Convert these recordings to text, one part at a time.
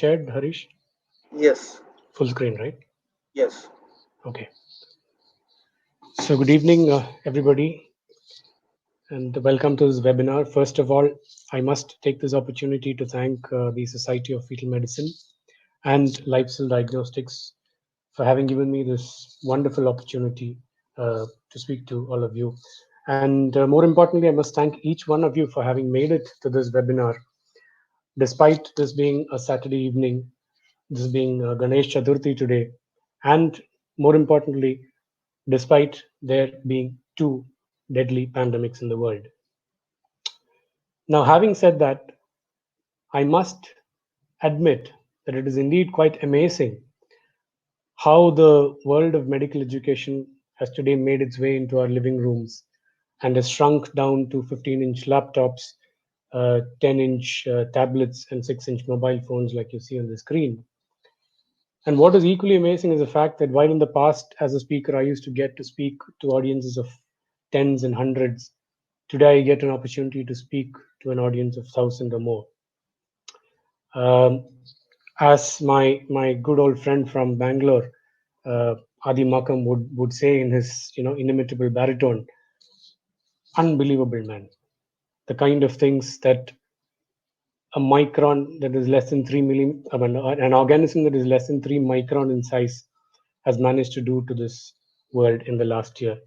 shared, Harish? Yes, Full screen, right? yes. Okay. So good evening, everybody, and welcome to this webinar. First of all, I must take this opportunity to thank the Society of Fetal Medicine and Lifestyle Diagnostics for having given me this wonderful opportunity to speak to all of you. And more importantly, I must thank each one of you for having made it to this webinar, despite this being a Saturday evening, this being Ganesh Chaturthi today, and more importantly, despite there being two deadly pandemics in the world. Now, having said that, I must admit that it is indeed quite amazing how the world of medical education has today made its way into our living rooms and has shrunk down to 15-inch laptops, 10-inch tablets, and 6-inch mobile phones, like you see on the screen. And what is equally amazing is the fact that while in the past, as a speaker, I used to get to speak to audiences of tens and hundreds, today I get an opportunity to speak to an audience of 1,000 or more. Um, as my good old friend from Bangalore, Adi Makam would say in his inimitable baritone, unbelievable man. The kind of things that a micron that is less than 3 I mean, an organism that is less than 3 micron in size has managed to do to this world in the last year.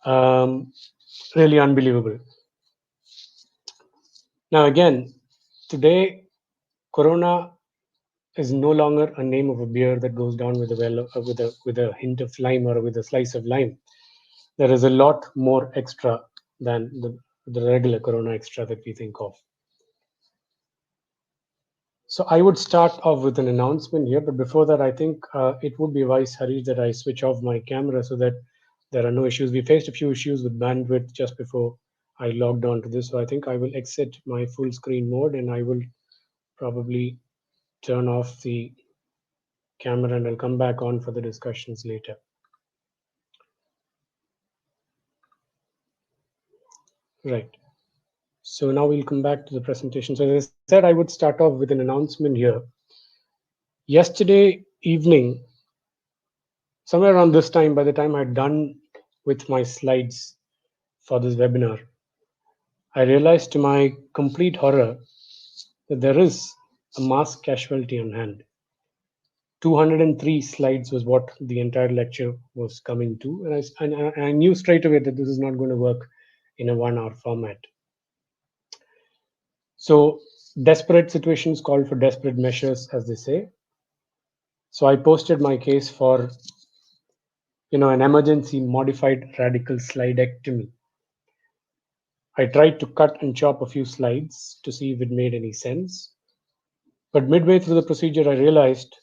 Um, really unbelievable. Now, again, today, Corona is no longer a name of a beer that goes down with a hint of lime or with a slice of lime. There is a lot more extra than the regular Corona extra that we think of. So I would start off with an announcement here, but before that, I think it would be wise, Harish, that I switch off my camera so that there are no issues. We faced a few issues with bandwidth just before I logged on to this, so I think I will exit my full screen mode and I will probably turn off the camera and I'll come back on for the discussions later. Right. So now we'll come back to the presentation. So as I said, I would start off with an announcement here. Yesterday evening, somewhere around this time, by the time I'd done with my slides for this webinar, I realized to my complete horror that there is a mass casualty on hand. 203 slides was what the entire lecture was coming to, and I knew straight away that this is not going to work in a 1 hour format. So desperate situations call for desperate measures, as they say. So I posted my case for an emergency modified radical slidectomy. I tried to cut and chop a few slides to see if it made any sense. But midway through the procedure, I realized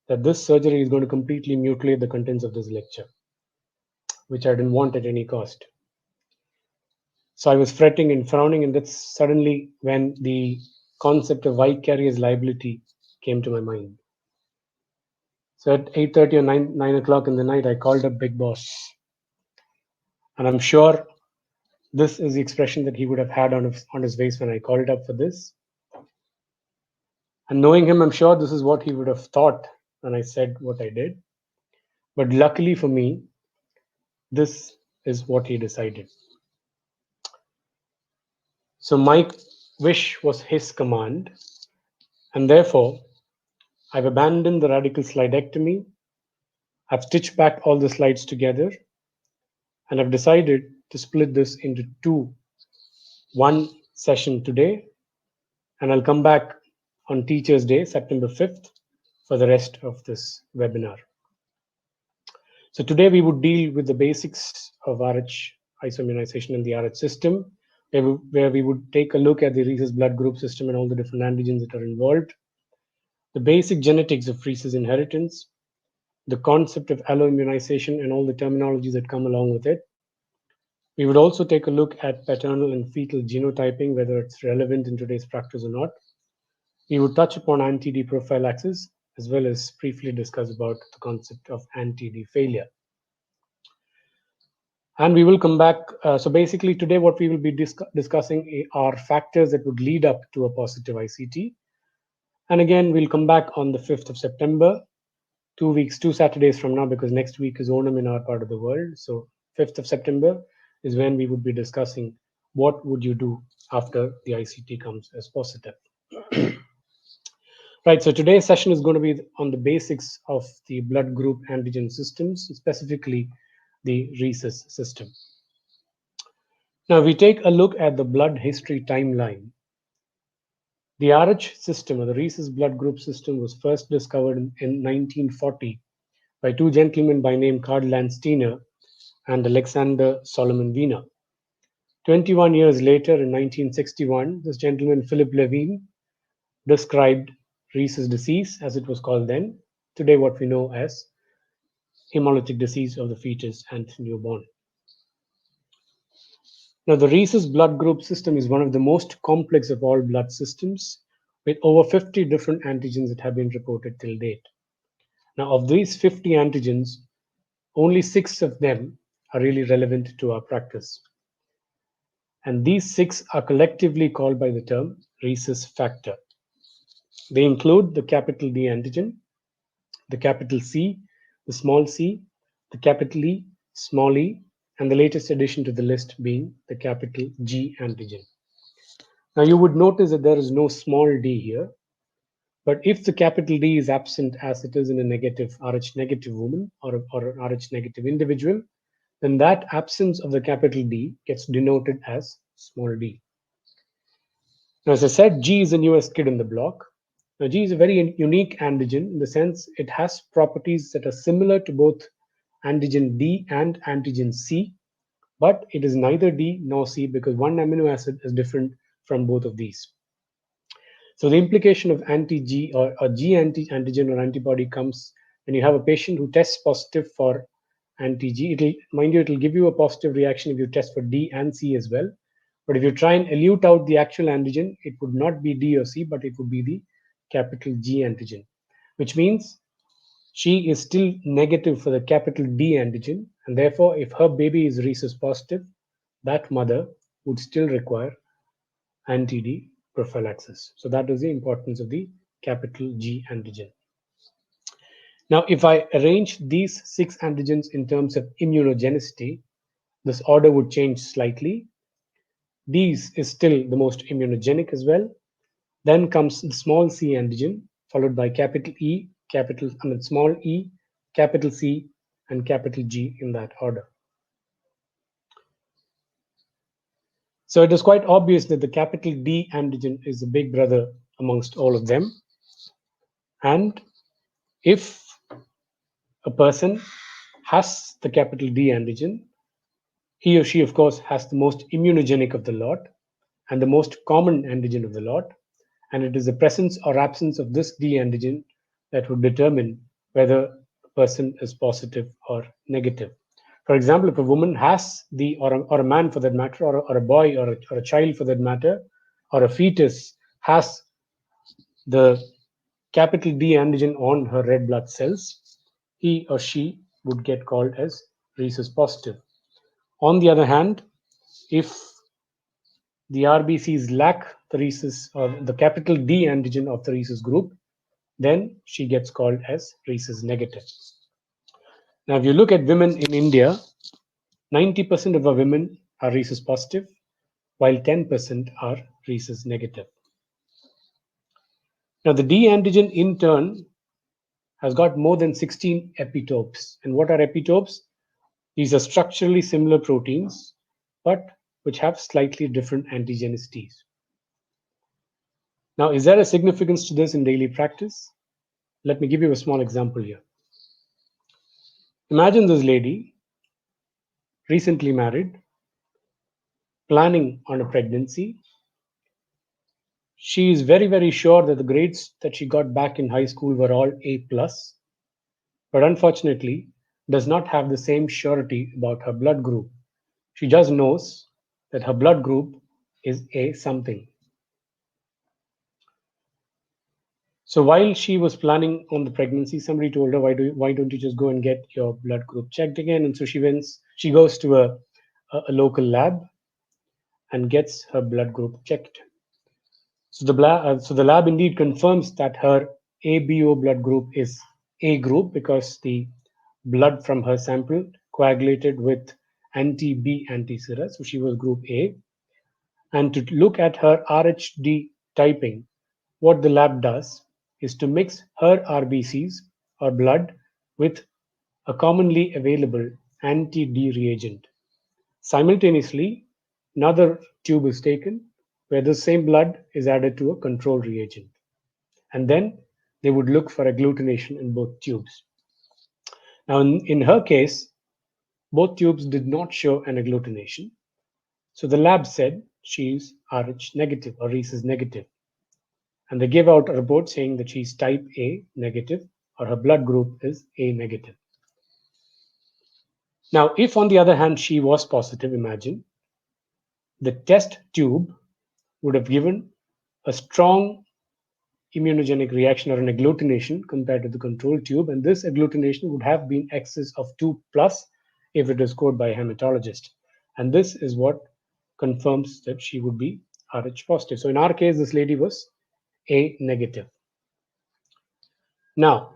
that this surgery is going to completely mutilate the contents of this lecture, which I didn't want at any cost. So I was fretting and frowning, and that's suddenly when the concept of vicarious liability came to my mind. So at 8:30 or 9 o'clock in the night, I called up Big Boss. And I'm sure this is the expression that he would have had on his face when I called up for this. And knowing him, I'm sure this is what he would have thought when I said what I did. But luckily for me, this is what he decided. So my wish was his command, and therefore I've abandoned the radical slidectomy. I've stitched back all the slides together, and I've decided to split this into two. One session today, and I'll come back on Teachers' Day, September 5th, for the rest of this webinar. So today we would deal with the basics of RH isoimmunization and the RH system, where we would take a look at the Rhesus blood group system and all the different antigens that are involved, the basic genetics of Rhesus inheritance, the concept of alloimmunization and all the terminologies that come along with it. We would also take a look at paternal and fetal genotyping, whether it's relevant in today's practice or not. We would touch upon anti-D prophylaxis, as well as briefly discuss about the concept of anti-D failure. And we will come back. So basically today what we will be discussing are factors that would lead up to a positive ICT. And again, we'll come back on the 5th of September, 2 weeks, 2 Saturdays from now, because next week is Onam in our part of the world. So 5th of September is when we would be discussing what would you do after the ICT comes as positive. Right, so today's session is going to be on the basics of the blood group antigen systems, specifically the Rhesus system. Now, we take a look at the blood history timeline. The RH system, or the Rhesus blood group system, was first discovered in 1940 by two gentlemen by name Karl Landsteiner and Alexander Solomon Wiener. 21 years later, in 1961, this gentleman, Philip Levine, described Rhesus disease, as it was called then, today what we know as hemolytic disease of the fetus and newborn. Now, the Rhesus blood group system is one of the most complex of all blood systems, with over 50 different antigens that have been reported till date. Now, of these 50 antigens, only 6 of them are really relevant to our practice. And these 6 are collectively called by the term Rhesus factor. They include the capital D antigen, the capital C, the small c, the capital E, small e, and the latest addition to the list being the capital G antigen. Now you would notice that there is no small d here, but if the capital D is absent as it is in a negative Rh negative woman or an Rh negative individual, then that absence of the capital D gets denoted as small d. Now, as I said, G is the newest kid in the block. Now, G is a very unique antigen in the sense it has properties that are similar to both antigen D and antigen C, but it is neither D nor C because one amino acid is different from both of these. So the implication of anti-G or G antigen or antibody comes when you have a patient who tests positive for anti-G. It'll give you a positive reaction if you test for D and C as well. But if you try and elute out the actual antigen, it would not be D or C, but it would be the capital G antigen, which means she is still negative for the capital D antigen. And therefore, if her baby is Rhesus positive, that mother would still require anti-D prophylaxis. So that is the importance of the capital G antigen. Now, if I arrange these 6 antigens in terms of immunogenicity, this order would change slightly. D is still the most immunogenic as well. Then comes the small c antigen, followed by capital E, small e, capital C, and capital G in that order. So it is quite obvious that the capital D antigen is the big brother amongst all of them. And if a person has the capital D antigen, he or she, of course, has the most immunogenic of the lot and the most common antigen of the lot. And it is the presence or absence of this D antigen that would determine whether a person is positive or negative. For example, if a woman has or a man for that matter, or a boy or a child for that matter, or a fetus has the capital D antigen on her red blood cells, he or she would get called as Rhesus positive. On the other hand, if the RBCs lack the Rhesus or the capital D antigen of the Rhesus group, then she gets called as Rhesus negative. Now, if you look at women in India, 90% of our women are Rhesus positive, while 10% are Rhesus negative. Now, the D antigen in turn has got more than 16 epitopes. And what are epitopes? These are structurally similar proteins, but which have slightly different antigenicities. Now, is there a significance to this in daily practice? Let me give you a small example here. Imagine this lady, recently married, planning on a pregnancy. She is very, very sure that the grades that she got back in high school were all A+, but unfortunately does not have the same surety about her blood group. She just knows that her blood group is A something. So while she was planning on the pregnancy, somebody told her, why don't you just go and get your blood group checked again? And so she goes to a local lab and gets her blood group checked. So the lab indeed confirms that her ABO blood group is A group because the blood from her sample coagulated with anti-B antisera, so she was group A. And to look at her RHD typing, what the lab does is to mix her RBCs or blood with a commonly available anti-D reagent. Simultaneously, another tube is taken where the same blood is added to a control reagent. And then they would look for agglutination in both tubes. Now, in her case, both tubes did not show an agglutination. So the lab said she's Rh negative or Rhesus negative. And they gave out a report saying that she's type A negative or her blood group is A negative. Now, if on the other hand she was positive, imagine the test tube would have given a strong immunogenic reaction or an agglutination compared to the control tube, and this agglutination would have been excess of 2 plus if it is scored by a hematologist. And this is what confirms that she would be Rh positive. So in our case, this lady was A negative. Now,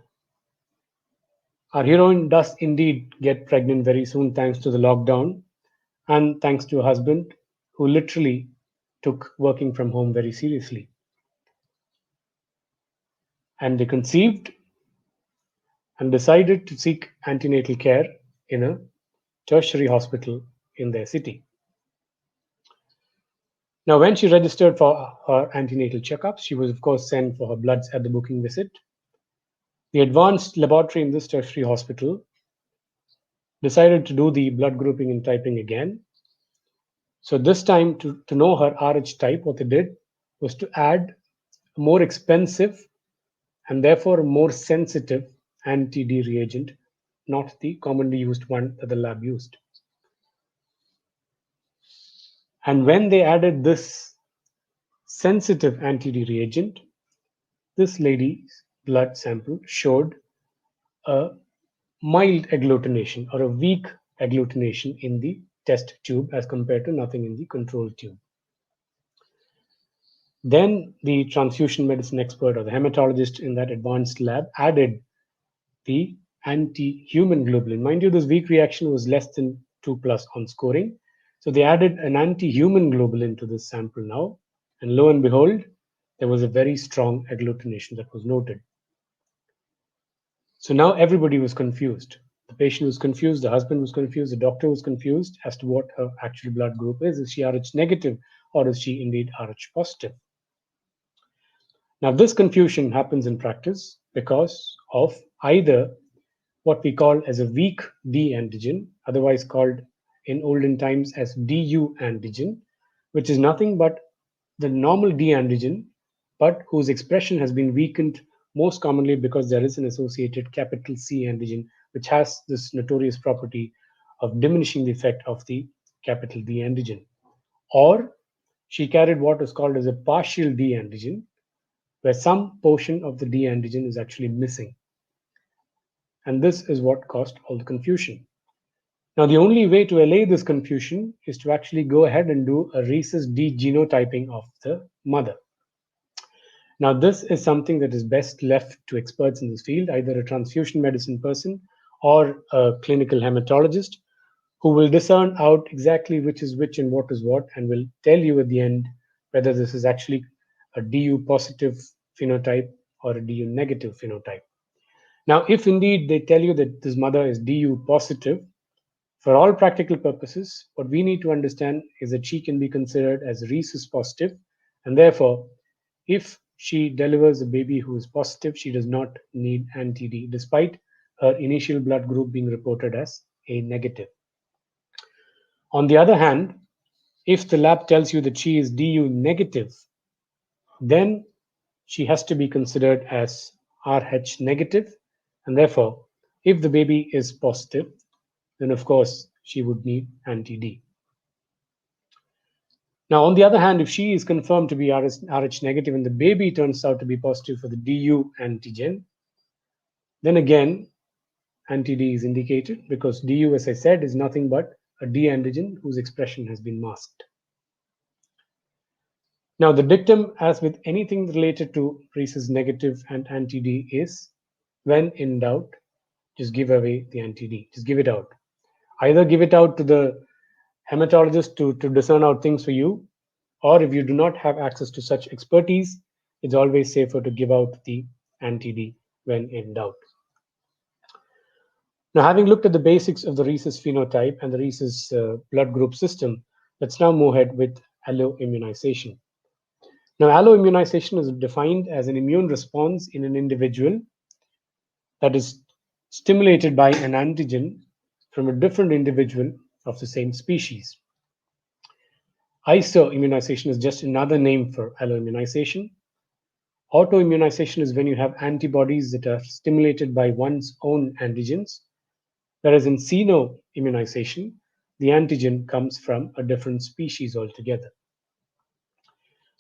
our heroine does indeed get pregnant very soon thanks to the lockdown and thanks to her husband who literally took working from home very seriously. And they conceived and decided to seek antenatal care in a tertiary hospital in their city. Now, when she registered for her antenatal checkups, she was, of course, sent for her bloods at the booking visit. The advanced laboratory in this tertiary hospital decided to do the blood grouping and typing again. So, this time, to know her Rh type, what they did was to add a more expensive and therefore a more sensitive anti D reagent, not the commonly used one that the lab used. And when they added this sensitive anti-D reagent, this lady's blood sample showed a mild agglutination or a weak agglutination in the test tube as compared to nothing in the control tube. Then the transfusion medicine expert or the hematologist in that advanced lab added the anti-human globulin. Mind you, this weak reaction was less than 2 plus on scoring. So they added an anti-human globulin to this sample now. And lo and behold, there was a very strong agglutination that was noted. So now everybody was confused. The patient was confused, the husband was confused, the doctor was confused as to what her actual blood group is. Is she Rh negative or is she indeed Rh positive? Now, this confusion happens in practice because of either what we call as a weak D-antigen, otherwise called in olden times as DU antigen, which is nothing but the normal D-antigen, but whose expression has been weakened most commonly because there is an associated capital C antigen, which has this notorious property of diminishing the effect of the capital D antigen. Or she carried what is called as a partial D antigen, where some portion of the D antigen is actually missing. And this is what caused all the confusion. Now, the only way to allay this confusion is to actually go ahead and do a Rhesus D genotyping of the mother. Now, this is something that is best left to experts in this field, either a transfusion medicine person or a clinical hematologist, who will discern out exactly which is which and what is what, and will tell you at the end whether this is actually a DU positive phenotype or a DU negative phenotype. Now, if indeed they tell you that this mother is DU positive, for all practical purposes, what we need to understand is that she can be considered as Rhesus positive, and therefore, if she delivers a baby who is positive, she does not need anti-D, despite her initial blood group being reported as A negative. On the other hand, if the lab tells you that she is DU negative, then she has to be considered as Rh negative, and therefore, if the baby is positive, then of course she would need anti-D. Now, on the other hand, if she is confirmed to be Rh negative and the baby turns out to be positive for the DU antigen, then again, anti-D is indicated because DU, as I said, is nothing but a D antigen whose expression has been masked. Now, the dictum, as with anything related to rhesus negative and anti-D, is when in doubt, just give away the anti-D. Just give it out. Either give it out to the hematologist to discern out things for you, or if you do not have access to such expertise, it's always safer to give out the anti-D when in doubt. Now, having looked at the basics of the rhesus phenotype and the rhesus blood group system, let's now move ahead with alloimmunization. Now, alloimmunization is defined as an immune response in an individual that is stimulated by an antigen from a different individual of the same species. Isoimmunization is just another name for alloimmunization. Autoimmunization is when you have antibodies that are stimulated by one's own antigens, whereas in xenoimmunization, the antigen comes from a different species altogether.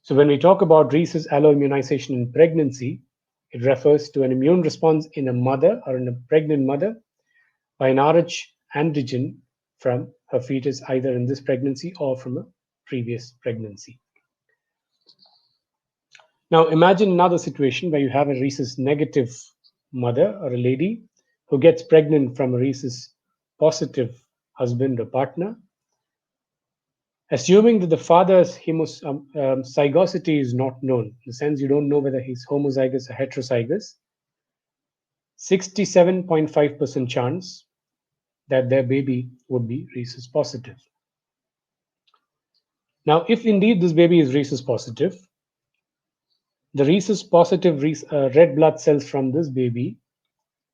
So when we talk about rhesus alloimmunization in pregnancy, it refers to an immune response in a mother or in a pregnant mother by an Rh antigen from her fetus, either in this pregnancy or from a previous pregnancy. Now imagine another situation where you have a rhesus negative mother or a lady who gets pregnant from a rhesus positive husband or partner. Assuming that the father's zygosity is not known, in the sense you don't know whether he's homozygous or heterozygous, 67.5% chance that their baby would be rhesus positive. Now, if indeed this baby is rhesus positive, the rhesus positive red blood cells from this baby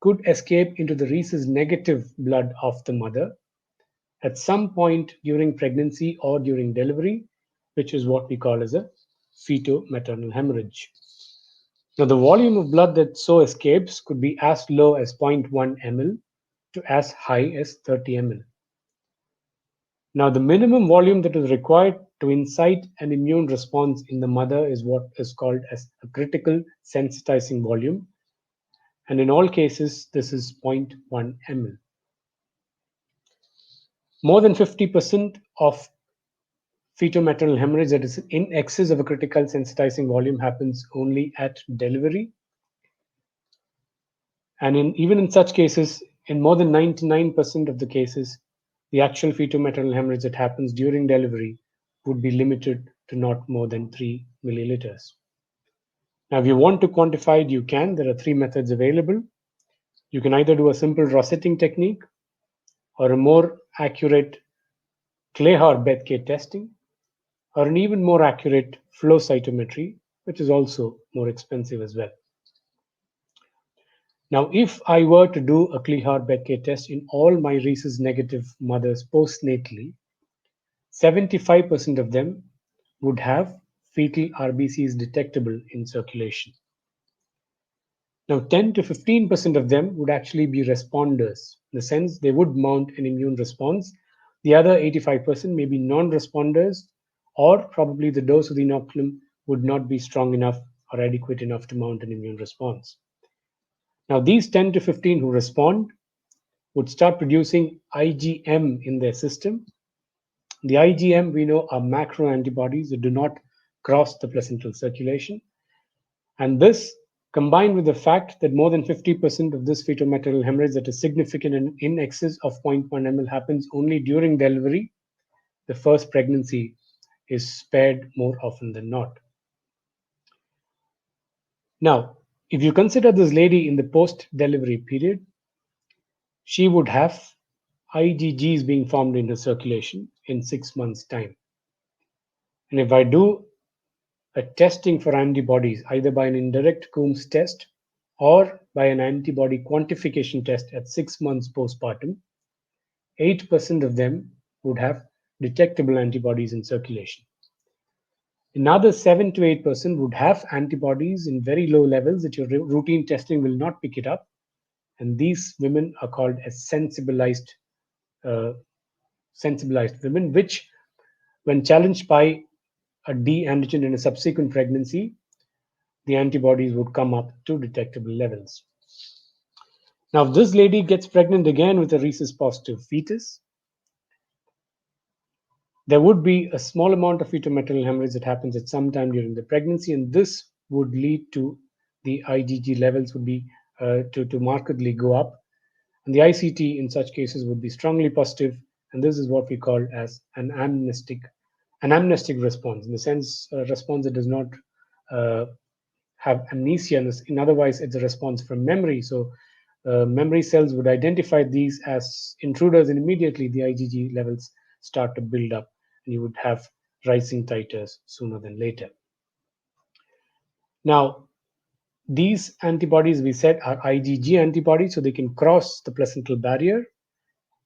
could escape into the rhesus negative blood of the mother at some point during pregnancy or during delivery, which is what we call as a feto-maternal hemorrhage. Now, the volume of blood that so escapes could be as low as 0.1 ml to as high as 30 ml. Now, the minimum volume that is required to incite an immune response in the mother is what is called as a critical sensitizing volume, and in all cases, this is 0.1 ml. More than 50% of fetal-maternal hemorrhage that is in excess of a critical sensitizing volume happens only at delivery. And even in such cases, in more than 99% of the cases, the actual fetal-maternal hemorrhage that happens during delivery would be limited to not more than 3 milliliters. Now, if you want to quantify it, you can. There are three methods available. You can either do a simple Rossetting technique or a more accurate Kleihar Bethke testing, or an even more accurate flow cytometry, which is also more expensive as well. Now, if I were to do a Kleihar Bethke test in all my rhesus negative mothers postnatally, 75% of them would have fetal RBCs detectable in circulation. Now, 10 to 15% of them would actually be responders, in the sense they would mount an immune response. The other 85% may be non-responders, or probably the dose of the inoculum would not be strong enough or adequate enough to mount an immune response. Now, these 10 to 15 who respond would start producing IgM in their system. The IgM, we know, are macro antibodies that do not cross the placental circulation. And this, combined with the fact that more than 50% of this fetal-maternal hemorrhage that is significant and in excess of 0.1 ml happens only during delivery, the first pregnancy is spared more often than not. Now, if you consider this lady in the post-delivery period, she would have IgGs being formed in her circulation in 6 months' time. And if I do a testing for antibodies, either by an indirect Coombs test or by an antibody quantification test at 6 months postpartum, 8% of them would have detectable antibodies in circulation. Another 7 to 8% would have antibodies in very low levels that your routine testing will not pick it up. And these women are called as sensibilized women, which, when challenged by a D-antigen in a subsequent pregnancy, the antibodies would come up to detectable levels. Now, if this lady gets pregnant again with a rhesus positive fetus, There would be a small amount of fetal maternal hemorrhage that happens at some time during the pregnancy, and this would lead to the IgG levels would be to markedly go up, and the ICT in such cases would be strongly positive, and this is what we call as an amnestic response, in the sense a response that does not uh, have amnesia. In otherwise, it's a response from memory. So memory cells would identify these as intruders, and immediately the IgG levels start to build up, and you would have rising titers sooner than later. Now, these antibodies we said are IgG antibodies, so they can cross the placental barrier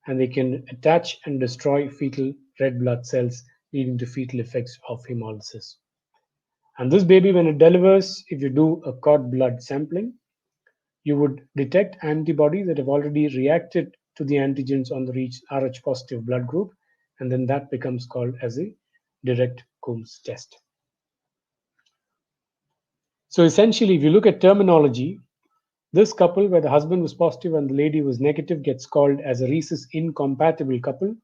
and they can attach and destroy fetal red blood cells, leading to fetal effects of hemolysis. And this baby, when it delivers, if you do a cord blood sampling, you would detect antibodies that have already reacted to the antigens on the Rh positive blood group, and then that becomes called as a direct Coombs test. So essentially, if you look at terminology, this couple where the husband was positive and the lady was negative gets called as a Rhesus incompatible couple.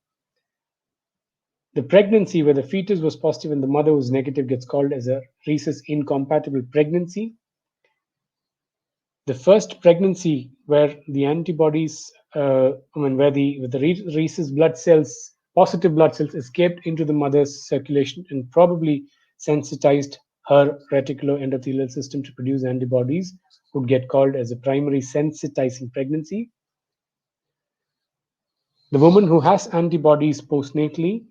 The pregnancy where the fetus was positive and the mother was negative gets called as a Rhesus incompatible pregnancy. The first pregnancy where the antibodies, where the Rhesus blood cells, positive blood cells, escaped into the mother's circulation and probably sensitized her reticuloendothelial system to produce antibodies, would get called as a primary sensitizing pregnancy. The woman who has antibodies postnatally,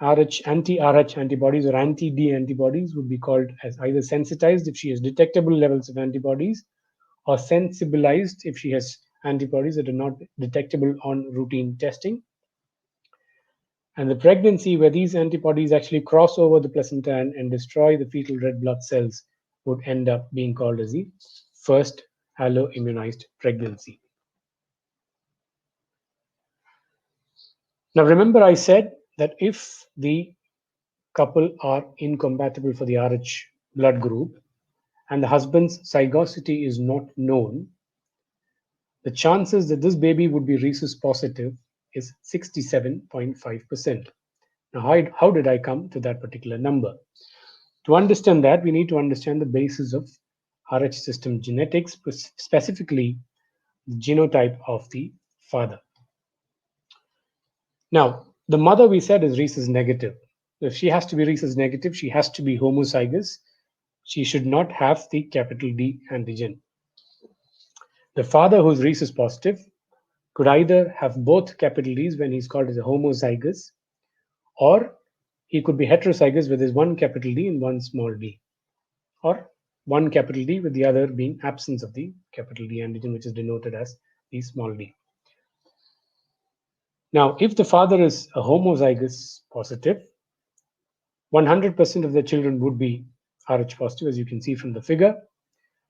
anti-Rh antibodies or anti-D antibodies, would be called as either sensitized if she has detectable levels of antibodies, or sensibilized if she has antibodies that are not detectable on routine testing. And the pregnancy where these antibodies actually cross over the placenta and destroy the fetal red blood cells would end up being called as the first alloimmunized pregnancy. Now remember, I said that if the couple are incompatible for the Rh blood group and the husband's zygosity is not known, the chances that this baby would be Rhesus positive is 67.5%. Now, how did I come to that particular number? To understand that, we need to understand the basis of Rh system genetics, specifically the genotype of the father. Now, the mother we said is Rhesus negative. If she has to be Rhesus negative, she has to be homozygous. She should not have the capital D antigen. The father who's Rhesus positive could either have both capital Ds when he's called as a homozygous, or he could be heterozygous with his one capital D and one small d, or one capital D with the other being absence of the capital D antigen, which is denoted as the small d. Now, if the father is a homozygous positive, 100% of the children would be Rh positive, as you can see from the figure.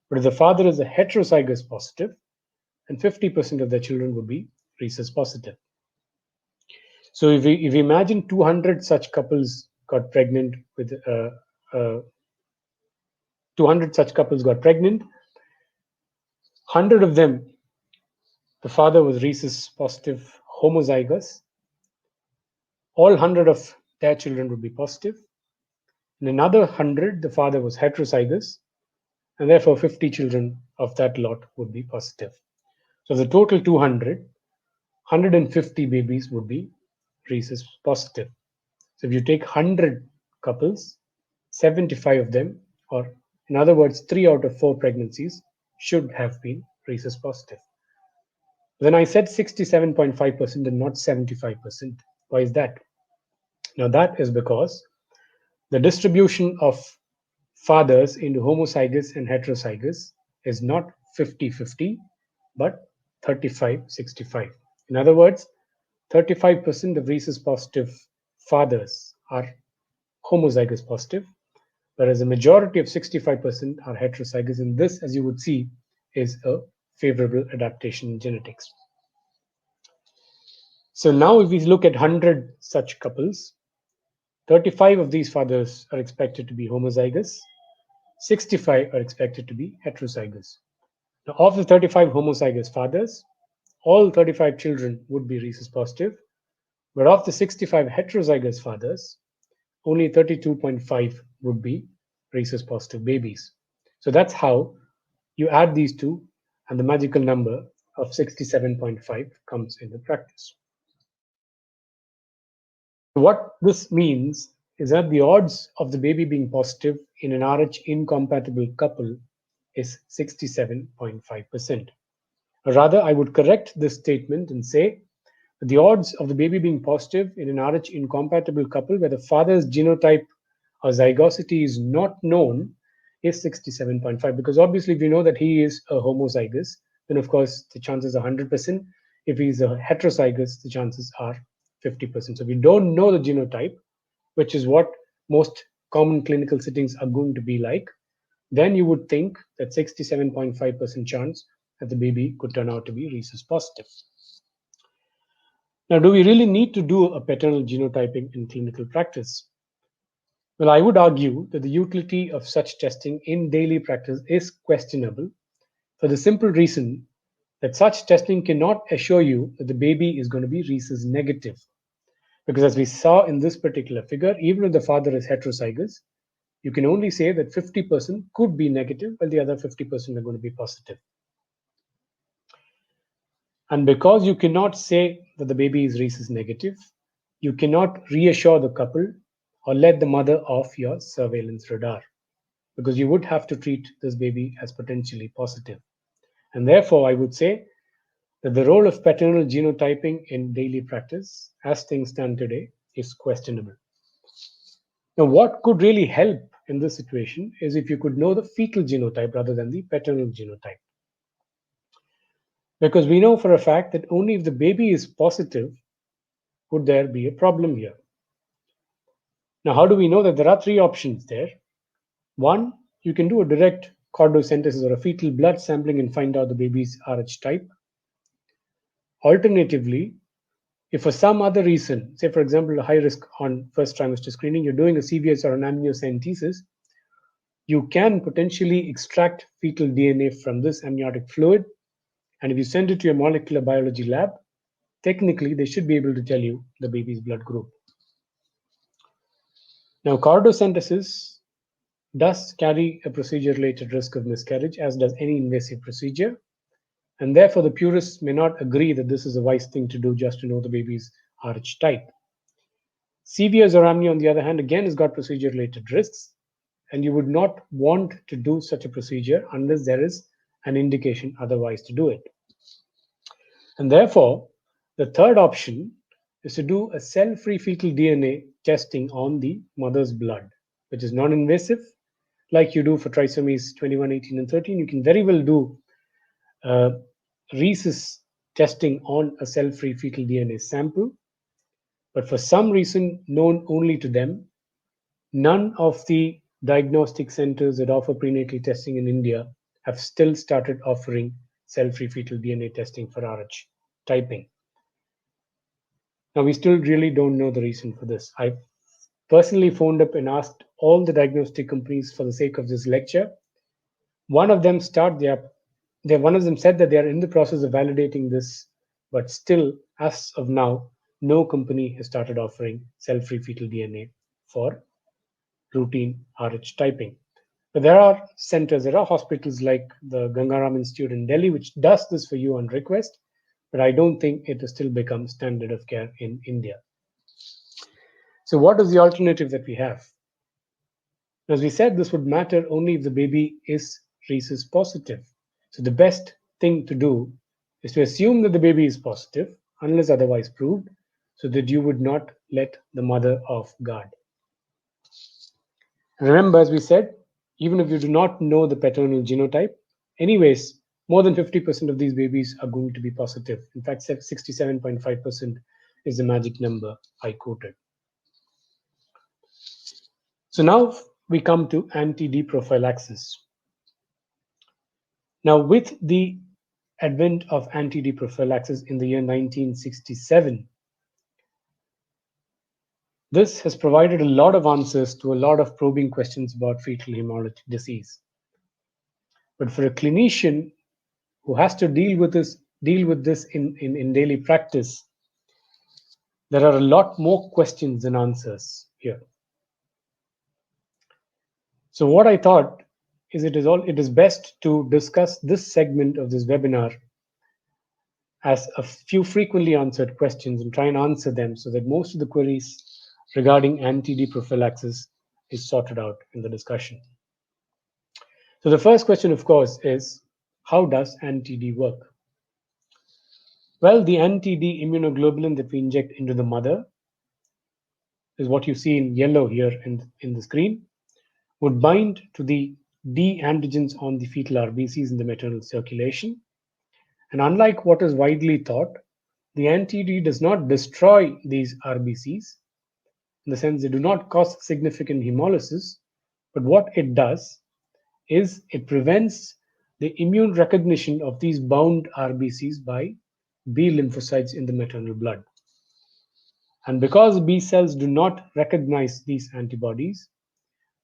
But if the father is a heterozygous positive, then 50% of the children would be Rhesus positive. So if we imagine 200 such couples got pregnant with 200 such couples got pregnant, 100 of them, the father was Rhesus positive homozygous, all 100 of their children would be positive. In another 100, the father was heterozygous, and therefore 50 children of that lot would be positive. So the total 200, 150 babies would be Rhesus positive. So if you take 100 couples, 75 of them, or in other words, 3 out of 4 pregnancies should have been Rhesus positive. Then I said 67.5% and not 75%. Why is that? Now that is because the distribution of fathers into homozygous and heterozygous is not 50-50, but 35-65. In other words, 35% of Rhesus positive fathers are homozygous positive, whereas a majority of 65% are heterozygous. And this, as you would see, is a favorable adaptation in genetics. So now if we look at 100 such couples, 35 of these fathers are expected to be homozygous, 65 are expected to be heterozygous. Now, of the 35 homozygous fathers, all 35 children would be Rhesus positive, But of the 65 heterozygous fathers, only 32.5 would be rhesus positive babies. So that's how you add these two, and the magical number of 67.5 comes into practice. What this means is that the odds of the baby being positive in an Rh incompatible couple is 67.5%. Or rather, I would correct this statement and say that the odds of the baby being positive in an Rh incompatible couple where the father's genotype or zygosity is not known is 67.5, because obviously if we know that he is a homozygous, then of course the chances are 100%. If he's a heterozygous, the chances are 50%. So we don't know the genotype, which is what most common clinical settings are going to be like, then you would think that 67.5% chance that the baby could turn out to be rhesus positive. Now, do we really need to do a paternal genotyping in clinical practice? Well, I would argue that the utility of such testing in daily practice is questionable for the simple reason that such testing cannot assure you that the baby is going to be rhesus negative. Because as we saw in this particular figure, even if the father is heterozygous, you can only say that 50% could be negative, while the other 50% are going to be positive. And because you cannot say that the baby is rhesus negative, you cannot reassure the couple or let the mother off your surveillance radar, because you would have to treat this baby as potentially positive. And therefore, I would say that the role of paternal genotyping in daily practice, as things stand today, is questionable. Now, what could really help in this situation is if you could know the fetal genotype rather than the paternal genotype. Because we know for a fact that only if the baby is positive would there be a problem here. Now, how do we know that? There are three options there. One, you can do a direct cordocentesis or a fetal blood sampling and find out the baby's Rh type. Alternatively, if for some other reason, say for example, a high risk on first trimester screening, you're doing a CVS or an amniocentesis, you can potentially extract fetal DNA from this amniotic fluid. And if you send it to your molecular biology lab, technically they should be able to tell you the baby's blood group. Now, cordocentesis does carry a procedure-related risk of miscarriage, as does any invasive procedure. And therefore, the purists may not agree that this is a wise thing to do just to know the baby's Rh type. CVS or amnio, on the other hand, again has got procedure-related risks, and you would not want to do such a procedure unless there is an indication otherwise to do it. And therefore, the third option is to do a cell-free fetal DNA testing on the mother's blood, which is non-invasive, like you do for trisomies 21, 18, and 13. You can very well do Rhesus testing on a cell-free fetal DNA sample, but for some reason known only to them, none of the diagnostic centers that offer prenatal testing in India have still started offering cell-free fetal DNA testing for Rh typing. Now, we still really don't know the reason for this. I personally phoned up and asked all the diagnostic companies for the sake of this lecture. One of them said that they are in the process of validating this, but still, as of now, no company has started offering cell-free fetal DNA for routine Rh typing. But there are centers, there are hospitals like the Gangaram Institute in Delhi, which does this for you on request, but I don't think it has still become standard of care in India. So what is the alternative that we have? As we said, this would matter only if the baby is rhesus positive. So the best thing to do is to assume that the baby is positive, unless otherwise proved, so that you would not let the mother off guard. Remember, as we said, even if you do not know the paternal genotype, anyways, more than 50% of these babies are going to be positive. In fact, 67.5% is the magic number I quoted. So now we come to anti-D prophylaxis. Now, with the advent of anti-D prophylaxis in the year 1967, this has provided a lot of answers to a lot of probing questions about fetal hemolytic disease. But for a clinician who has to deal with this in daily practice, There are a lot more questions than answers here. So what I thought is it is best to discuss this segment of this webinar as a few frequently answered questions and try and answer them so that most of the queries regarding anti-D prophylaxis is sorted out in the discussion. So the first question, of course, is how does anti-D work? Well, the anti-D immunoglobulin that we inject into the mother is what you see in yellow here in the screen, would bind to the D-antigens on the fetal RBCs in the maternal circulation. And unlike what is widely thought, the anti-D does not destroy these RBCs, in the sense they do not cause significant hemolysis, but what it does is it prevents the immune recognition of these bound RBCs by B lymphocytes in the maternal blood. And because B cells do not recognize these antibodies,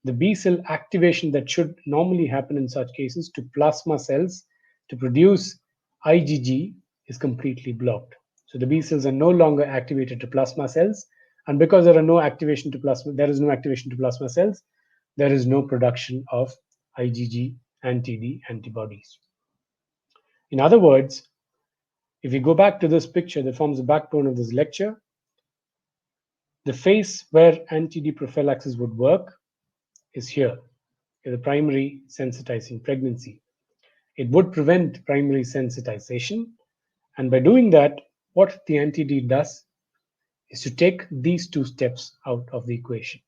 the B cell activation that should normally happen in such cases to plasma cells to produce IgG is completely blocked. So the B cells are no longer activated to plasma cells, and because there is no activation to plasma cells, there is no production of IgG anti-D antibodies. In other words, if we go back to this picture that forms the backbone of this lecture, the phase where anti-D prophylaxis would work is here, in the primary sensitizing pregnancy. It would prevent primary sensitization, and by doing that, what the anti-D does is to take these two steps out of the equation.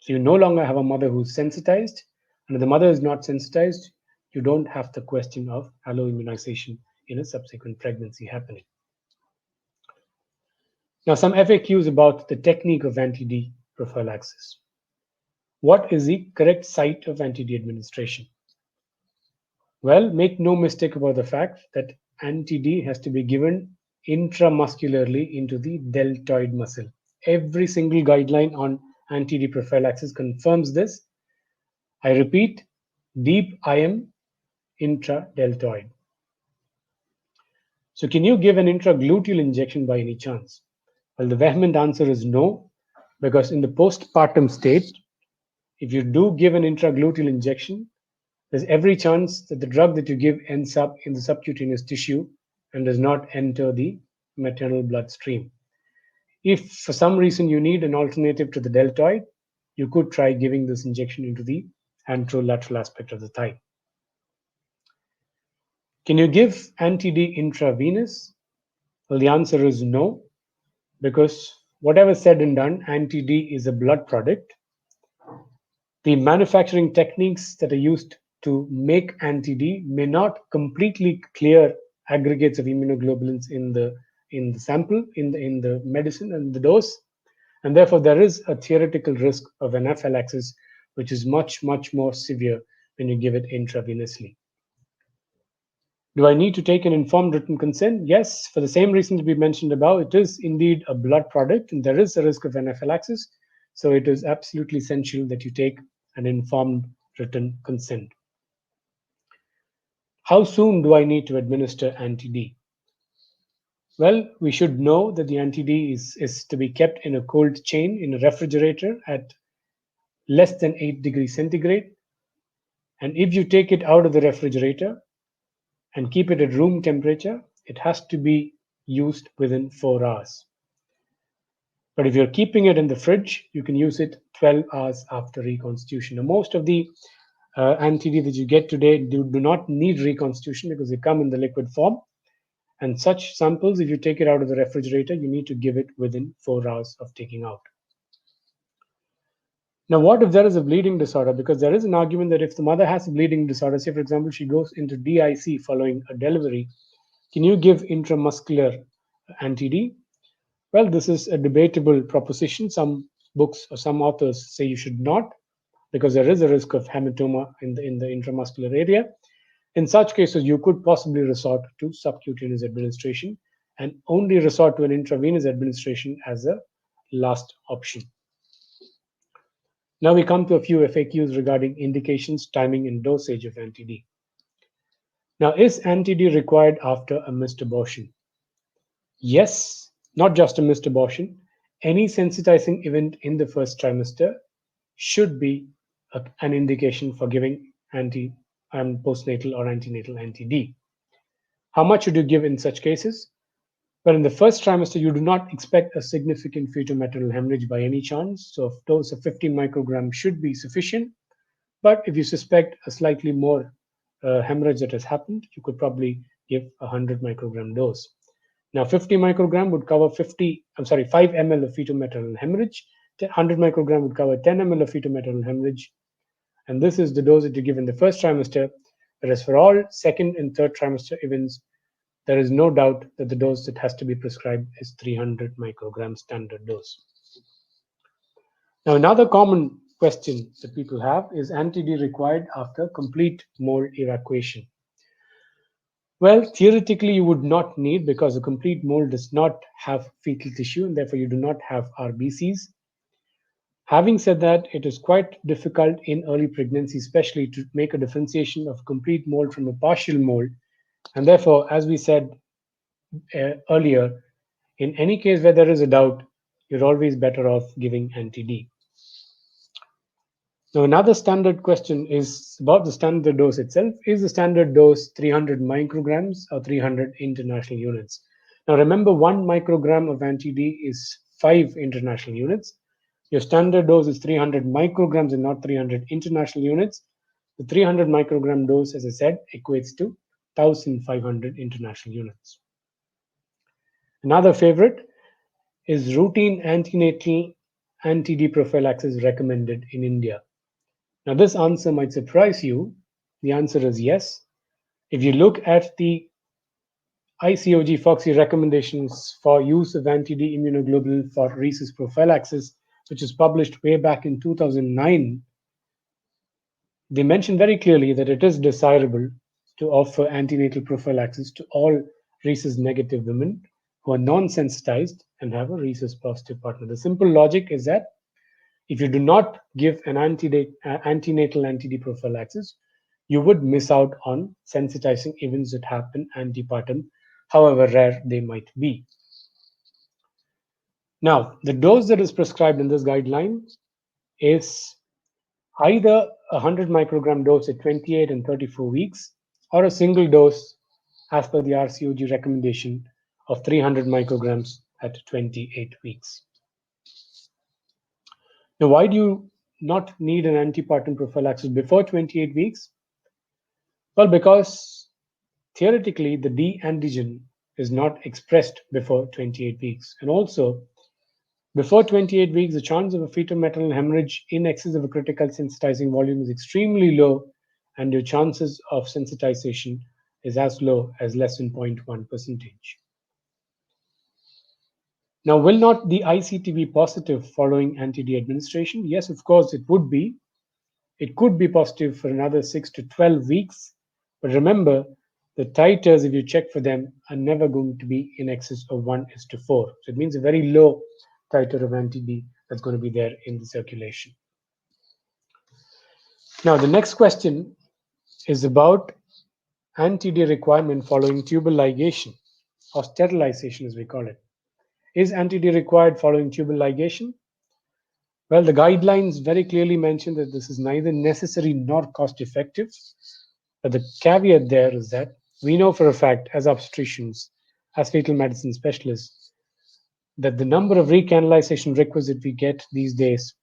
So you no longer have a mother who's sensitized, and if the mother is not sensitized, you don't have the question of alloimmunization in a subsequent pregnancy happening. Now, some FAQs about the technique of anti-D prophylaxis. What is the correct site of anti-D administration? Well, make no mistake about the fact that anti-D has to be given intramuscularly into the deltoid muscle. Every single guideline on anti-D prophylaxis confirms this. I repeat, deep IM intradeltoid. So can you give an intragluteal injection by any chance? Well, the vehement answer is no, because in the postpartum state, if you do give an intragluteal injection, there's every chance that the drug that you give ends up in the subcutaneous tissue and does not enter the maternal bloodstream. If for some reason you need an alternative to the deltoid, you could try giving this injection into the anterolateral aspect of the thigh. Can you give anti-D intravenous? Well, the answer is no, because whatever said and done, anti-D is a blood product. The manufacturing techniques that are used to make anti-D may not completely clear aggregates of immunoglobulins in the sample, in the medicine and the dose, and therefore there is a theoretical risk of anaphylaxis, which is much more severe when you give it intravenously. Do I need to take an informed written consent? Yes, for the same reasons we mentioned above, it is indeed a blood product and there is a risk of anaphylaxis. So it is absolutely essential that you take an informed written consent. How soon do I need to administer anti-D? Well, we should know that the anti-D is to be kept in a cold chain in a refrigerator at less than 8 degrees centigrade. And if you take it out of the refrigerator and keep it at room temperature, it has to be used within 4 hours. But if you're keeping it in the fridge, you can use it 12 hours after reconstitution. Now, most of the anti-D that you get today do not need reconstitution because they come in the liquid form. And such samples, if you take it out of the refrigerator, you need to give it within 4 hours of taking out. Now, what if there is a bleeding disorder? Because there is an argument that if the mother has a bleeding disorder, say, for example, she goes into DIC following a delivery, can you give intramuscular anti-D? Well, this is a debatable proposition. Some books or some authors say you should not, because there is a risk of hematoma in the intramuscular area. In such cases, you could possibly resort to subcutaneous administration and only resort to an intravenous administration as a last option. Now we come to a few FAQs regarding indications, timing, and dosage of anti-D. Now, is anti-D required after a missed abortion? Yes, not just a missed abortion. Any sensitizing event in the first trimester should be an indication for giving postnatal or antenatal anti-D. How much should you give in such cases? Well, in the first trimester, you do not expect a significant fetal maternal hemorrhage by any chance, so a dose of 50 micrograms should be sufficient. But if you suspect a slightly more hemorrhage that has happened, you could probably give a 100 microgram dose. Now, 50 microgram would cover 5 ml of fetal maternal hemorrhage. 100 microgram would cover 10 ml of fetal maternal hemorrhage. And this is the dose that you give in the first trimester. Whereas for all second and third trimester events, there is no doubt that the dose that has to be prescribed is 300 microgram standard dose. Now, another common question that people have is anti-D required after complete mole evacuation? Well, theoretically, you would not need, because a complete mole does not have fetal tissue and therefore you do not have RBCs. Having said that, it is quite difficult in early pregnancy, especially to make a differentiation of complete mold from a partial mold. And therefore, as we said earlier, in any case where there is a doubt, you're always better off giving anti-D. Now, another standard question is about the standard dose itself. Is the standard dose 300 micrograms or 300 international units? Now, remember, 1 microgram of anti-D is 5 international units. Your standard dose is 300 micrograms and not 300 international units. The 300 microgram dose, as I said, equates to 1,500 international units. Another favorite is routine antenatal anti-D prophylaxis recommended in India. Now, this answer might surprise you. The answer is yes. If you look at the ICOG FOXI recommendations for use of anti-D immunoglobulin for Rhesus prophylaxis, which was published way back in 2009, they mention very clearly that it is desirable to offer antenatal prophylaxis to all Rhesus negative women who are non-sensitized and have a Rhesus positive partner. The simple logic is that if you do not give an antenatal anti-D prophylaxis, you would miss out on sensitizing events that happen antepartum, however rare they might be. Now, the dose that is prescribed in this guideline is either a 100 microgram dose at 28 and 34 weeks, or a single dose as per the RCOG recommendation of 300 micrograms at 28 weeks. Now, why do you not need an antepartum prophylaxis before 28 weeks? Well, because theoretically the D-antigen is not expressed before 28 weeks. And also, before 28 weeks, the chance of a fetal maternal hemorrhage in excess of a critical sensitizing volume is extremely low, and your chances of sensitization is as low as less than 0.1%. Now, will not the ICT be positive following anti-D administration? Yes, of course, it would be. It could be positive for another 6 to 12 weeks. But remember, the titers, if you check for them, are never going to be in excess of 1:4. So it means a very low titer of anti-D that's going to be there in the circulation. Now, the next question is about anti-D requirement following tubal ligation or sterilization, as we call it. Is anti-D required following tubal ligation? Well, the guidelines very clearly mention that this is neither necessary nor cost effective. But the caveat there is that we know for a fact, as obstetricians, as fetal medicine specialists, that the number of recanalization requests we get these days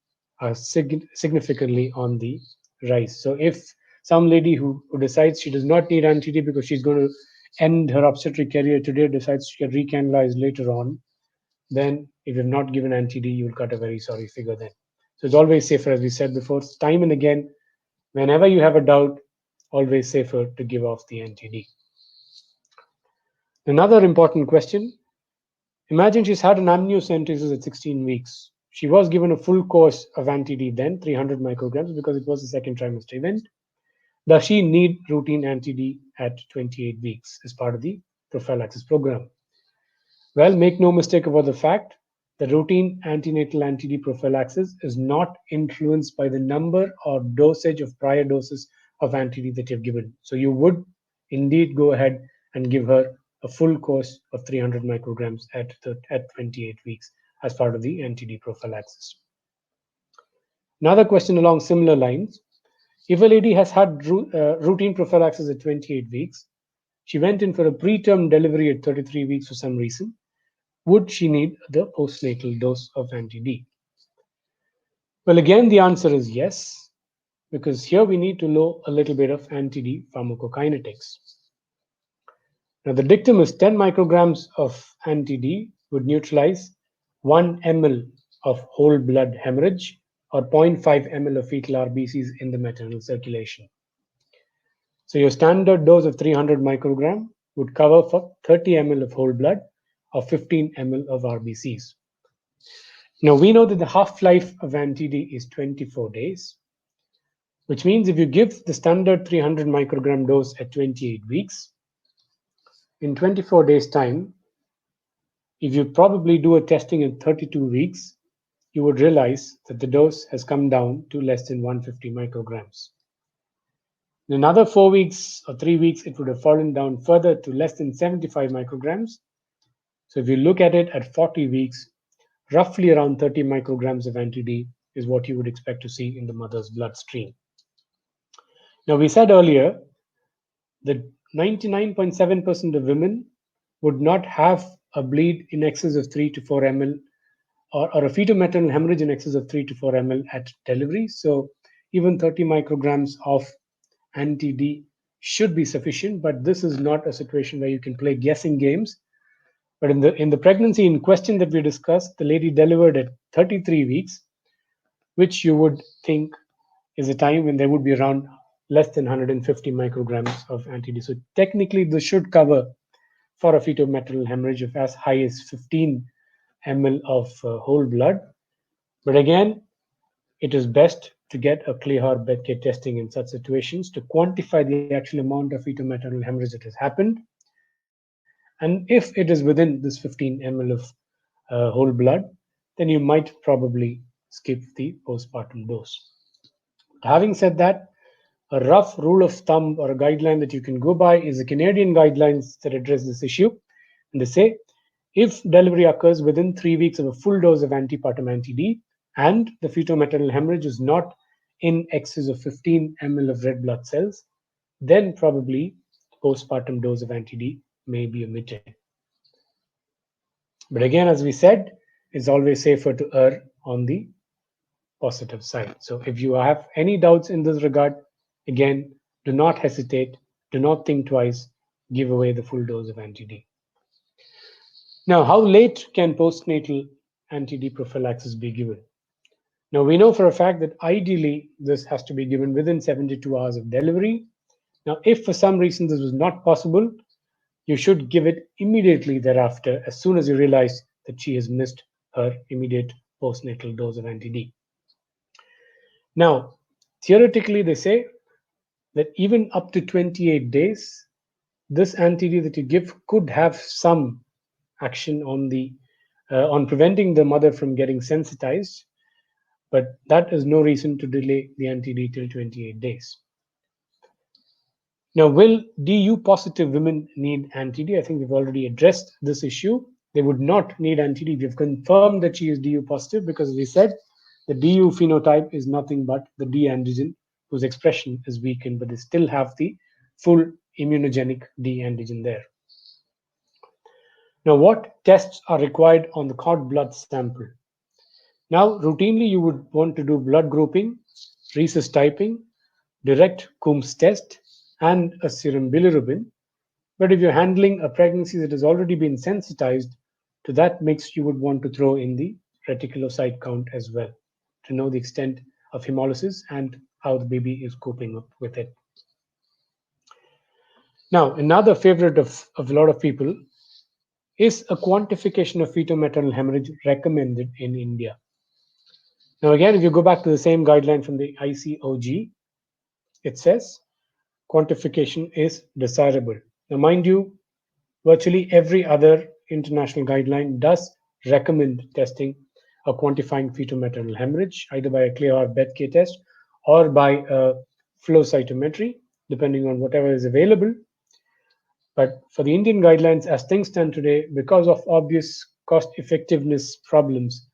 are significantly on the rise. So if some lady who decides she does not need anti-D because she's going to end her obstetric career today, decides to get recanalized later on, then if you've not given anti-D, you'll cut a very sorry figure then. So it's always safer, as we said before, time and again, whenever you have a doubt, always safer to give off the anti-D. Another important question, imagine she's had an amniocentesis at 16 weeks. She was given a full course of anti-D then, 300 micrograms, because it was a second trimester event. Does she need routine anti-D at 28 weeks as part of the prophylaxis program? Well, make no mistake about the fact that routine antenatal anti-D prophylaxis is not influenced by the number or dosage of prior doses of anti-D that you've given. So you would indeed go ahead and give her a full course of 300 micrograms at 28 weeks as part of the NTD prophylaxis. Another question along similar lines: if a lady has had routine prophylaxis at 28 weeks, she went in for a preterm delivery at 33 weeks for some reason, would she need the postnatal dose of anti-D? Well, again, the answer is yes, because here we need to know a little bit of anti-D pharmacokinetics. Now, the dictum is 10 micrograms of anti-D would neutralize 1 ml of whole blood hemorrhage or 0.5 ml of fetal RBCs in the maternal circulation. So your standard dose of 300 microgram would cover for 30 ml of whole blood or 15 ml of RBCs. Now we know that the half-life of anti-D is 24 days, which means if you give the standard 300 microgram dose at 28 weeks, in 24 days time, if you probably do a testing in 32 weeks, you would realize that the dose has come down to less than 150 micrograms. In another 4 weeks or 3 weeks, it would have fallen down further to less than 75 micrograms. So if you look at it at 40 weeks, roughly around 30 micrograms of anti-D is what you would expect to see in the mother's bloodstream. Now, we said earlier that 99.7% of women would not have a bleed in excess of 3 to 4 ml or a fetal-maternal hemorrhage in excess of 3 to 4 ml at delivery. So even 30 micrograms of anti-D should be sufficient, but this is not a situation where you can play guessing games. But in the pregnancy in question that we discussed, the lady delivered at 33 weeks, which you would think is a time when there would be around less than 150 micrograms of anti-D. So technically, this should cover for a fetal-maternal hemorrhage of as high as 15 ml of whole blood. But again, it is best to get a clear bed kit testing in such situations to quantify the actual amount of fetal-maternal hemorrhage that has happened. And if it is within this 15 ml of whole blood, then you might probably skip the postpartum dose. Having said that, a rough rule of thumb or a guideline that you can go by is the Canadian guidelines that address this issue. And they say if delivery occurs within 3 weeks of a full dose of antepartum anti-D and the fetal-maternal hemorrhage is not in excess of 15 ml of red blood cells, then probably postpartum dose of anti-D may be omitted. But again, as we said, it's always safer to err on the positive side. So if you have any doubts in this regard, again, do not hesitate, do not think twice, give away the full dose of anti-D. Now, how late can postnatal anti-D prophylaxis be given? Now, we know for a fact that ideally this has to be given within 72 hours of delivery. Now, if for some reason this was not possible, you should give it immediately thereafter as soon as you realize that she has missed her immediate postnatal dose of anti-D. Now, theoretically, they say that even up to 28 days, this anti-D that you give could have some action on preventing the mother from getting sensitized, but that is no reason to delay the anti-D till 28 days. Now, will DU positive women need anti-D? I think we've already addressed this issue. They would not need anti-D. We've confirmed that she is DU positive because we said the DU phenotype is nothing but the D-antigen whose expression is weakened, but they still have the full immunogenic D-antigen there. Now, what tests are required on the cord blood sample? Now, routinely, you would want to do blood grouping, Rhesus typing, direct Coombs test, and a serum bilirubin. But if you're handling a pregnancy that has already been sensitized, to that mix, you would want to throw in the reticulocyte count as well to know the extent of hemolysis and how the baby is coping up with it. Now, another favorite of a lot of people is a quantification of fetal-maternal hemorrhage recommended in India. Now, again, if you go back to the same guideline from the ICOG, it says quantification is desirable. Now, mind you, virtually every other international guideline does recommend testing or quantifying fetal-maternal hemorrhage, either by a clear Bethke test or by a flow cytometry, depending on whatever is available. But for the Indian guidelines, as things stand today, because of obvious cost effectiveness problems,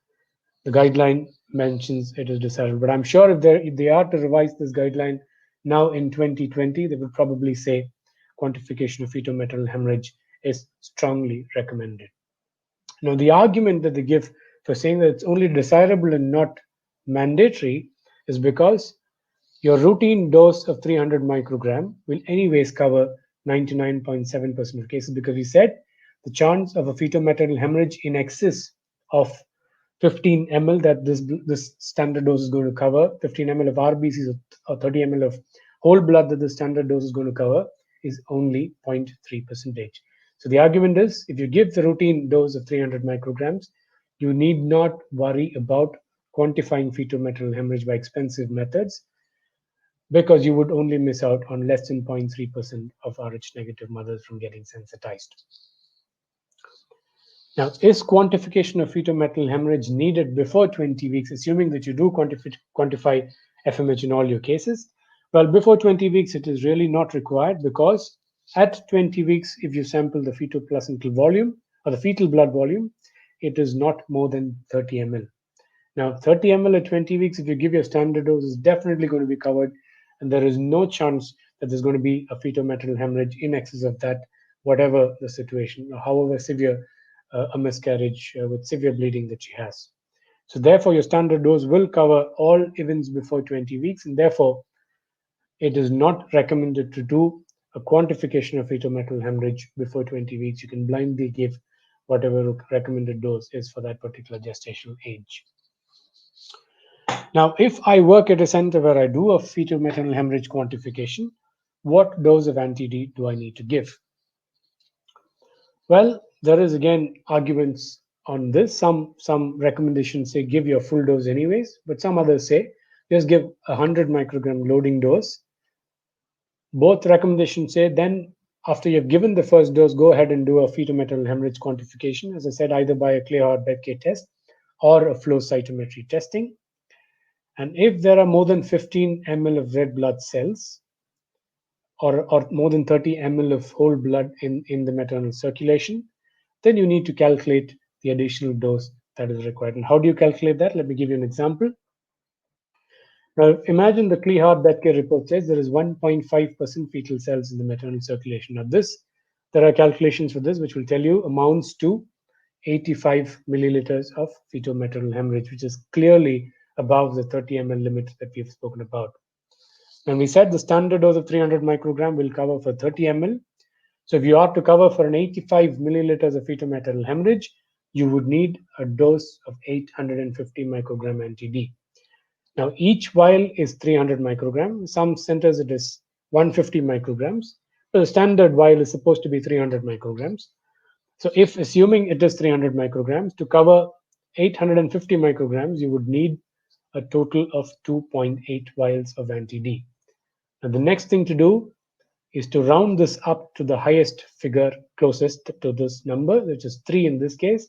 the guideline mentions it is desirable. But I'm sure if they are to revise this guideline now in 2020, they will probably say quantification of fetal maternal hemorrhage is strongly recommended. Now, the argument that they give for saying that it's only desirable and not mandatory is because your routine dose of 300 microgram will anyways cover 99.7% of cases, because we said the chance of a fetal maternal hemorrhage in excess of 15 ml that this standard dose is going to cover, 15 ml of RBCs or 30 ml of whole blood that the standard dose is going to cover, is only 0.3 percentage. So the argument is, if you give the routine dose of 300 micrograms, you need not worry about quantifying fetal maternal hemorrhage by expensive methods, because you would only miss out on less than 0.3% of Rh negative mothers from getting sensitized. Now, is quantification of fetal maternal hemorrhage needed before 20 weeks, assuming that you do quantify FMH in all your cases? Well, before 20 weeks, it is really not required, because at 20 weeks, if you sample the fetal placental volume or the fetal blood volume, it is not more than 30 ml. Now, 30 ml at 20 weeks, if you give your standard dose, is definitely going to be covered, and there is no chance that there's going to be a fetal maternal hemorrhage in excess of that, whatever the situation, or however severe a miscarriage with severe bleeding that she has. So therefore, your standard dose will cover all events before 20 weeks, and therefore, it is not recommended to do a quantification of fetal maternal hemorrhage before 20 weeks. You can blindly give whatever recommended dose is for that particular gestational age. Now, if I work at a center where I do a fetal maternal hemorrhage quantification, what dose of anti-D do I need to give? Well, there is again arguments on this. Some recommendations say give your full dose anyways, but some others say just give 100 microgram loading dose. Both recommendations say then after you've given the first dose, go ahead and do a fetal maternal hemorrhage quantification, as I said, either by a clear heart Bedke test or a flow cytometry testing. And if there are more than 15 ml of red blood cells, or more than 30 ml of whole blood in the maternal circulation, then you need to calculate the additional dose that is required. And how do you calculate that? Let me give you an example. Now, imagine the Kleehart-Betke report says there is 1.5% fetal cells in the maternal circulation. Now, there are calculations for this, which will tell you amounts to 85 milliliters of fetal maternal hemorrhage, which is clearly above the 30 ml limit that we've spoken about. And we said the standard dose of 300 microgram will cover for 30 ml. So if you are to cover for an 85 milliliters of fetal maternal hemorrhage, you would need a dose of 850 microgram anti-D. Now, each vial is 300 microgram. Some centers it is 150 micrograms. So the standard vial is supposed to be 300 micrograms. So if assuming it is 300 micrograms, to cover 850 micrograms, you would need a total of 2.8 vials of anti-D. Now, the next thing to do is to round this up to the highest figure closest to this number, which is 3 in this case.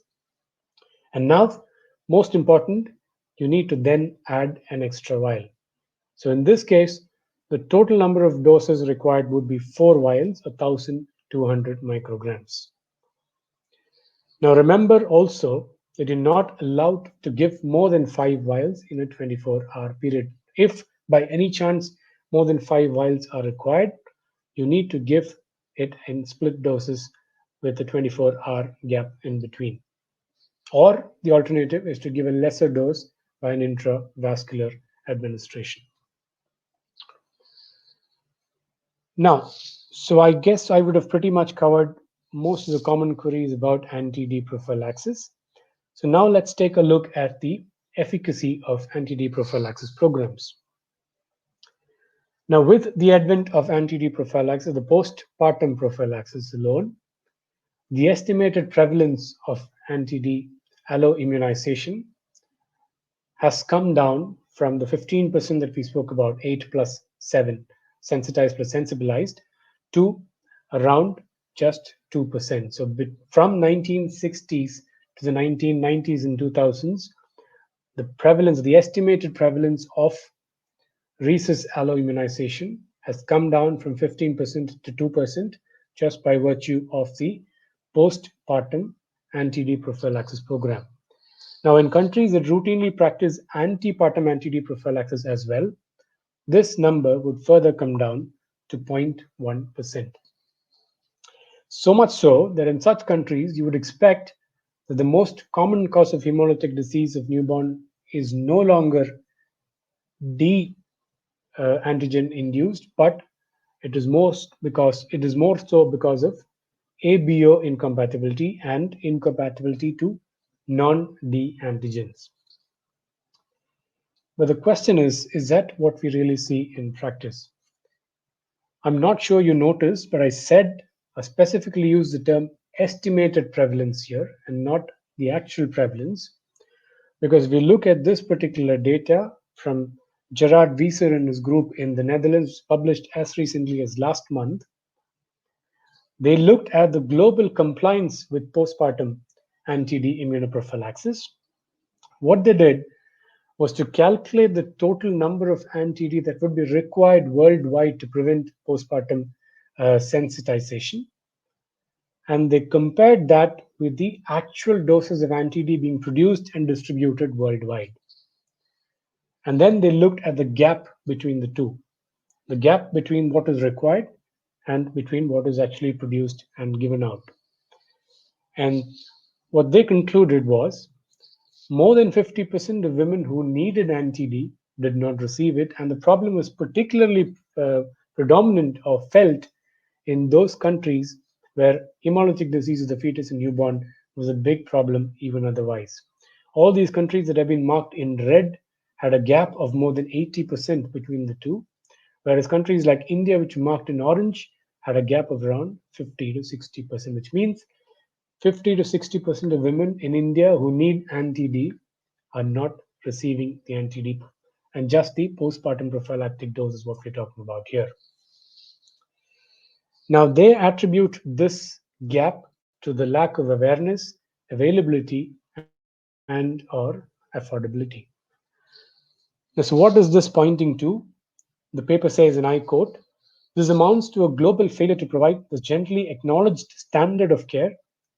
And now, most important, you need to then add an extra vial. So in this case, the total number of doses required would be 4 vials, 1,200 micrograms. Now remember also that you're not allowed to give more than 5 vials in a 24-hour period. If by any chance more than 5 vials are required, you need to give it in split doses with a 24-hour gap in between. Or the alternative is to give a lesser dose by an intravascular administration. Now, so I guess I would have pretty much covered most of the common queries about anti-D prophylaxis. So now let's take a look at the efficacy of anti-D prophylaxis programs. Now, with the advent of anti-D prophylaxis, the postpartum prophylaxis alone, the estimated prevalence of anti-D alloimmunization has come down from the 15% that we spoke about, 8 plus 7, sensitized plus sensibilized, to around just 2%. So from 1960s to the 1990s and 2000s, the prevalence, the estimated prevalence of Rhesus alloimmunization has come down from 15% to 2%, just by virtue of the postpartum anti-D prophylaxis program. Now, in countries that routinely practice antepartum anti-D prophylaxis as well, this number would further come down to 0.1%. So much so that in such countries, you would expect that the most common cause of hemolytic disease of newborn is no longer D antigen induced, but it is more so because of ABO incompatibility and incompatibility to non-D antigens. But the question is that what we really see in practice? I'm not sure you noticed, but I specifically used the term estimated prevalence here and not the actual prevalence, because we look at this particular data from Gerard Wieser and his group in the Netherlands, published as recently as last month. They looked at the global compliance with postpartum anti-D immunoprophylaxis. What they did was to calculate the total number of anti-D that would be required worldwide to prevent postpartum sensitization. And they compared that with the actual doses of anti-D being produced and distributed worldwide. And then they looked at the gap between the two, the gap between what is required and between what is actually produced and given out. And what they concluded was more than 50% of women who needed anti-D did not receive it, and the problem was particularly predominant or felt in those countries where hemolytic disease of the fetus and newborn was a big problem even otherwise. All these countries that have been marked in red had a gap of more than 80% between the two, whereas countries like India, which marked in orange, had a gap of around 50 to 60%, which means 50 to 60% of women in India who need anti-D are not receiving the anti-D, and just the postpartum prophylactic dose is what we're talking about here. Now, they attribute this gap to the lack of awareness, availability, and or affordability. Now, so what is this pointing to? The paper says, and I quote, "This amounts to a global failure to provide the gently acknowledged standard of care,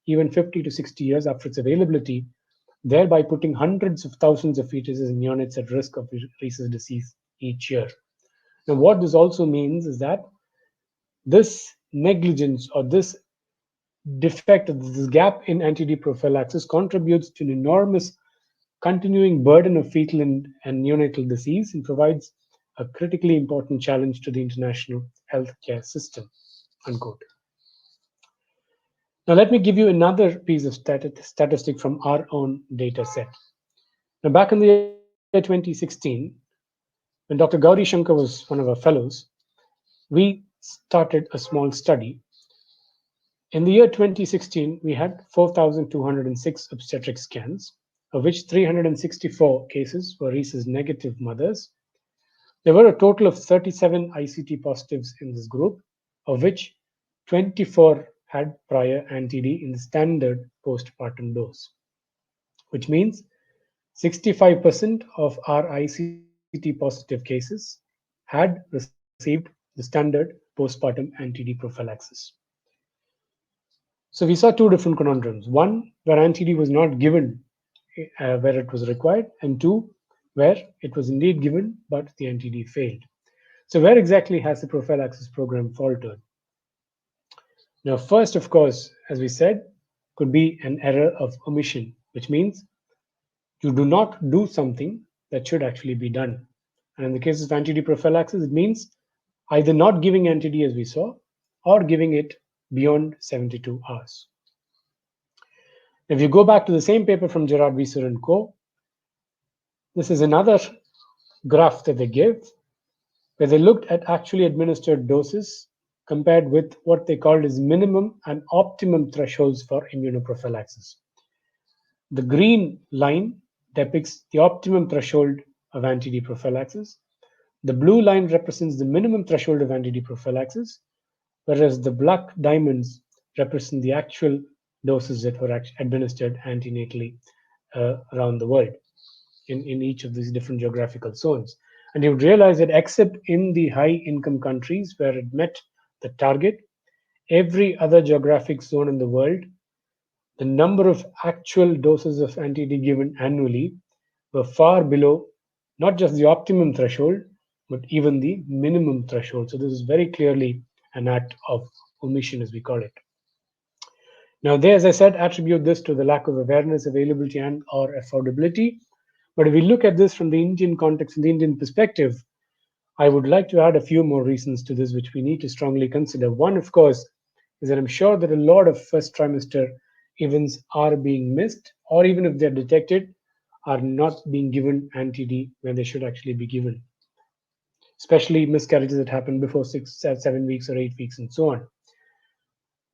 even 50 to 60 years after its availability, thereby putting hundreds of thousands of fetuses and neonates at risk of Rhesus disease each year." Now, what this also means is that this negligence or this defect, this gap in anti-D prophylaxis contributes to an enormous continuing burden of fetal and neonatal disease and provides a critically important challenge to the international healthcare system. Unquote. Now, let me give you another piece of statistic from our own data set. Now, back in the year 2016, when Dr. Gauri Shankar was one of our fellows, we started a small study. In the year 2016, we had 4,206 obstetric scans, of which 364 cases were Rhesus negative mothers. There were a total of 37 ICT positives in this group, of which 24 had prior anti-D in the standard postpartum dose, which means 65% of our ICT positive cases had received the standard postpartum anti-D prophylaxis. So we saw two different conundrums. One, where anti-D was not given where it was required, and two, where it was indeed given, but the anti-D failed. So where exactly has the prophylaxis program faltered? Now, first, of course, as we said, could be an error of omission, which means you do not do something that should actually be done. And in the case of anti-D prophylaxis, it means either not giving anti-D as we saw, or giving it beyond 72 hours. If you go back to the same paper from Gerard Wieser and co., this is another graph that they give, where they looked at actually administered doses compared with what they called as minimum and optimum thresholds for immunoprophylaxis. The green line depicts the optimum threshold of anti-D prophylaxis. The blue line represents the minimum threshold of anti-D prophylaxis, whereas the black diamonds represent the actual doses that were administered antenatally around the world in each of these different geographical zones. And you would realize that except in the high income countries where it met the target, every other geographic zone in the world, the number of actual doses of anti-D given annually were far below not just the optimum threshold, but even the minimum threshold. So this is very clearly an act of omission, as we call it. Now, they, as I said, attribute this to the lack of awareness, availability, and or affordability. But if we look at this from the Indian context, from the Indian perspective, I would like to add a few more reasons to this, which we need to strongly consider. One, of course, is that I'm sure that a lot of first trimester events are being missed, or even if they're detected, are not being given anti-D when they should actually be given, especially miscarriages that happen before 6, 7 weeks, or 8 weeks, and so on.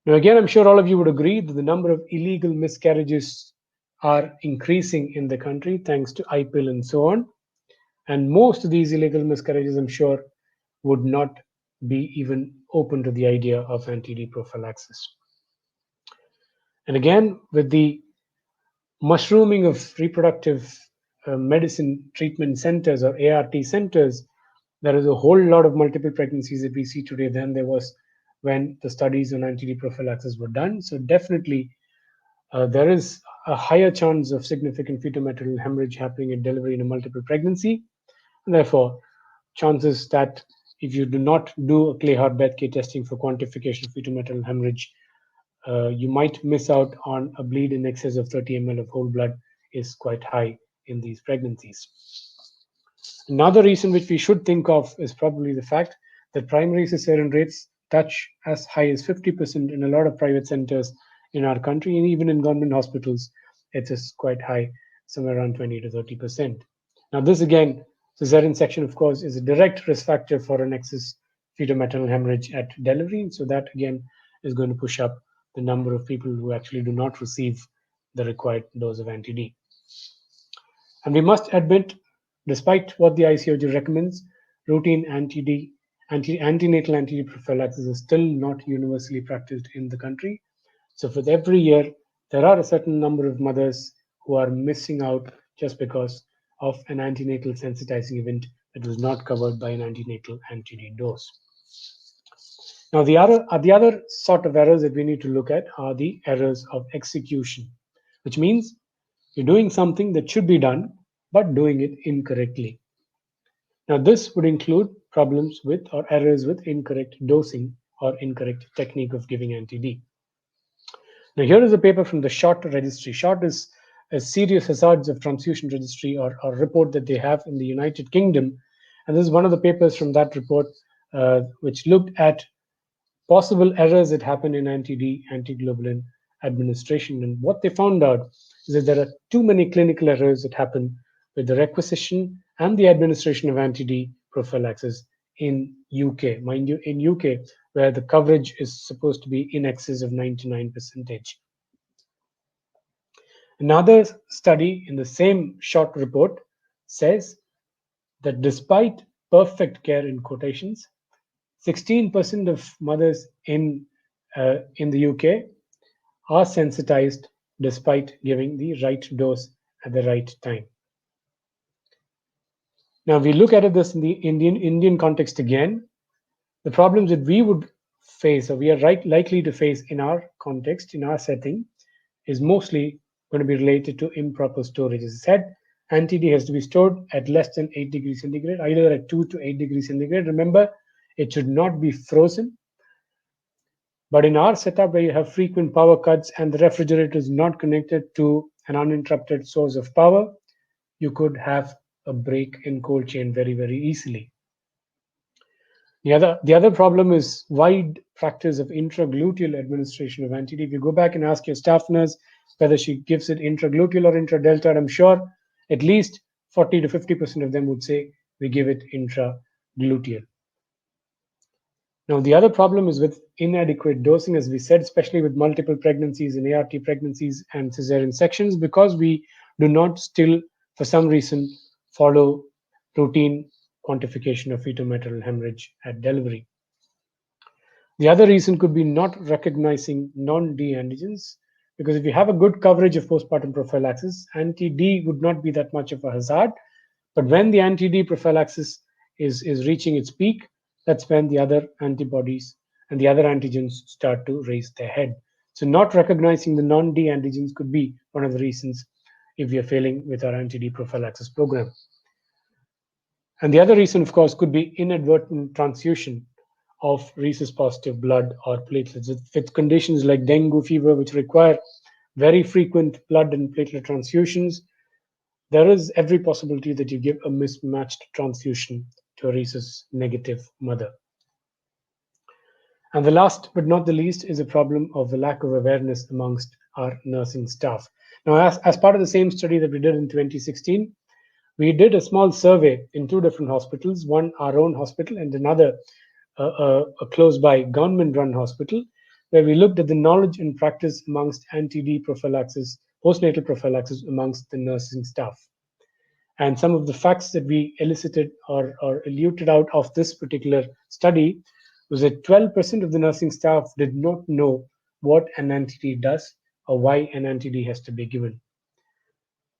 Now, again, I'm sure all of you would agree that the number of illegal miscarriages are increasing in the country thanks to IPIL and so on. And most of these illegal miscarriages, I'm sure, would not be even open to the idea of anti-D prophylaxis. And again, with the mushrooming of reproductive medicine treatment centers or ART centers, there is a whole lot of multiple pregnancies that we see today than there was when the studies on anti-D prophylaxis were done. So definitely, there is a higher chance of significant fetal hemorrhage happening at delivery in a multiple pregnancy. And therefore, chances that if you do not do a clay heart Bethk testing for quantification of fetal hemorrhage, you might miss out on a bleed in excess of 30 ml of whole blood is quite high in these pregnancies. Another reason which we should think of is probably the fact that primary cesarean rates touch as high as 50% in a lot of private centers in our country, and even in government hospitals, it is quite high, somewhere around 20 to 30%. Now, this again, cesarean section, of course, is a direct risk factor for an excess fetal hemorrhage at delivery. So that again is going to push up the number of people who actually do not receive the required dose of anti-D. And we must admit, despite what the ICOG recommends, routine antenatal anti-D prophylaxis is still not universally practiced in the country. So for every year, there are a certain number of mothers who are missing out just because of an antenatal sensitizing event that was not covered by an antenatal anti-D dose. Now, the other sort of errors that we need to look at are the errors of execution, which means you're doing something that should be done, but doing it incorrectly. Now, this would include problems with or errors with incorrect dosing or incorrect technique of giving anti-D. Now, here is a paper from the SHORT registry. SHORT is a serious hazards of transfusion registry or report that they have in the United Kingdom. And this is one of the papers from that report which looked at possible errors that happen in anti-D, antiglobulin administration. And what they found out is that there are too many clinical errors that happen with the requisition and the administration of anti-D prophylaxis in UK. Mind you, in UK, where the coverage is supposed to be in excess of 99%. Another study in the same short report says that despite perfect care in quotations, 16% of mothers in the UK are sensitized despite giving the right dose at the right time. Now, we look at this in the Indian context again. The problems that we would face, or we are likely to face in our context, in our setting, is mostly going to be related to improper storage. As I said, anti-D has to be stored at less than 8 degrees centigrade, either at 2 to 8 degrees centigrade. Remember, it should not be frozen. But in our setup, where you have frequent power cuts and the refrigerator is not connected to an uninterrupted source of power, you could have a break in cold chain very, very easily. The other problem is wide practice of intragluteal administration of anti-D. If you go back and ask your staff nurse whether she gives it intragluteal or intradeltoid, I'm sure at least 40 to 50% of them would say we give it intragluteal. Now, the other problem is with inadequate dosing, as we said, especially with multiple pregnancies and ART pregnancies and cesarean sections, because we do not still, for some reason, follow routine quantification of fetal hemorrhage at delivery. The other reason could be not recognizing non-D-antigens, because if you have a good coverage of postpartum prophylaxis, anti-D would not be that much of a hazard. But when the anti-D prophylaxis is reaching its peak, that's when the other antibodies and the other antigens start to raise their head. So, not recognizing the non-D antigens could be one of the reasons if we are failing with our anti-D prophylaxis program. And the other reason, of course, could be inadvertent transfusion of rhesus positive blood or platelets with conditions like dengue fever, which require very frequent blood and platelet transfusions. There is every possibility that you give a mismatched transfusion to a rhesus negative mother. And the last but not the least is a problem of the lack of awareness amongst our nursing staff. Now, as part of the same study that we did in 2016, we did a small survey in two different hospitals, one our own hospital and another a close by government run hospital, where we looked at the knowledge and practice amongst anti-D prophylaxis, postnatal prophylaxis amongst the nursing staff. And some of the facts that we elicited or eluted out of this particular study was that 12% of the nursing staff did not know what an anti-D does or why an anti-D has to be given.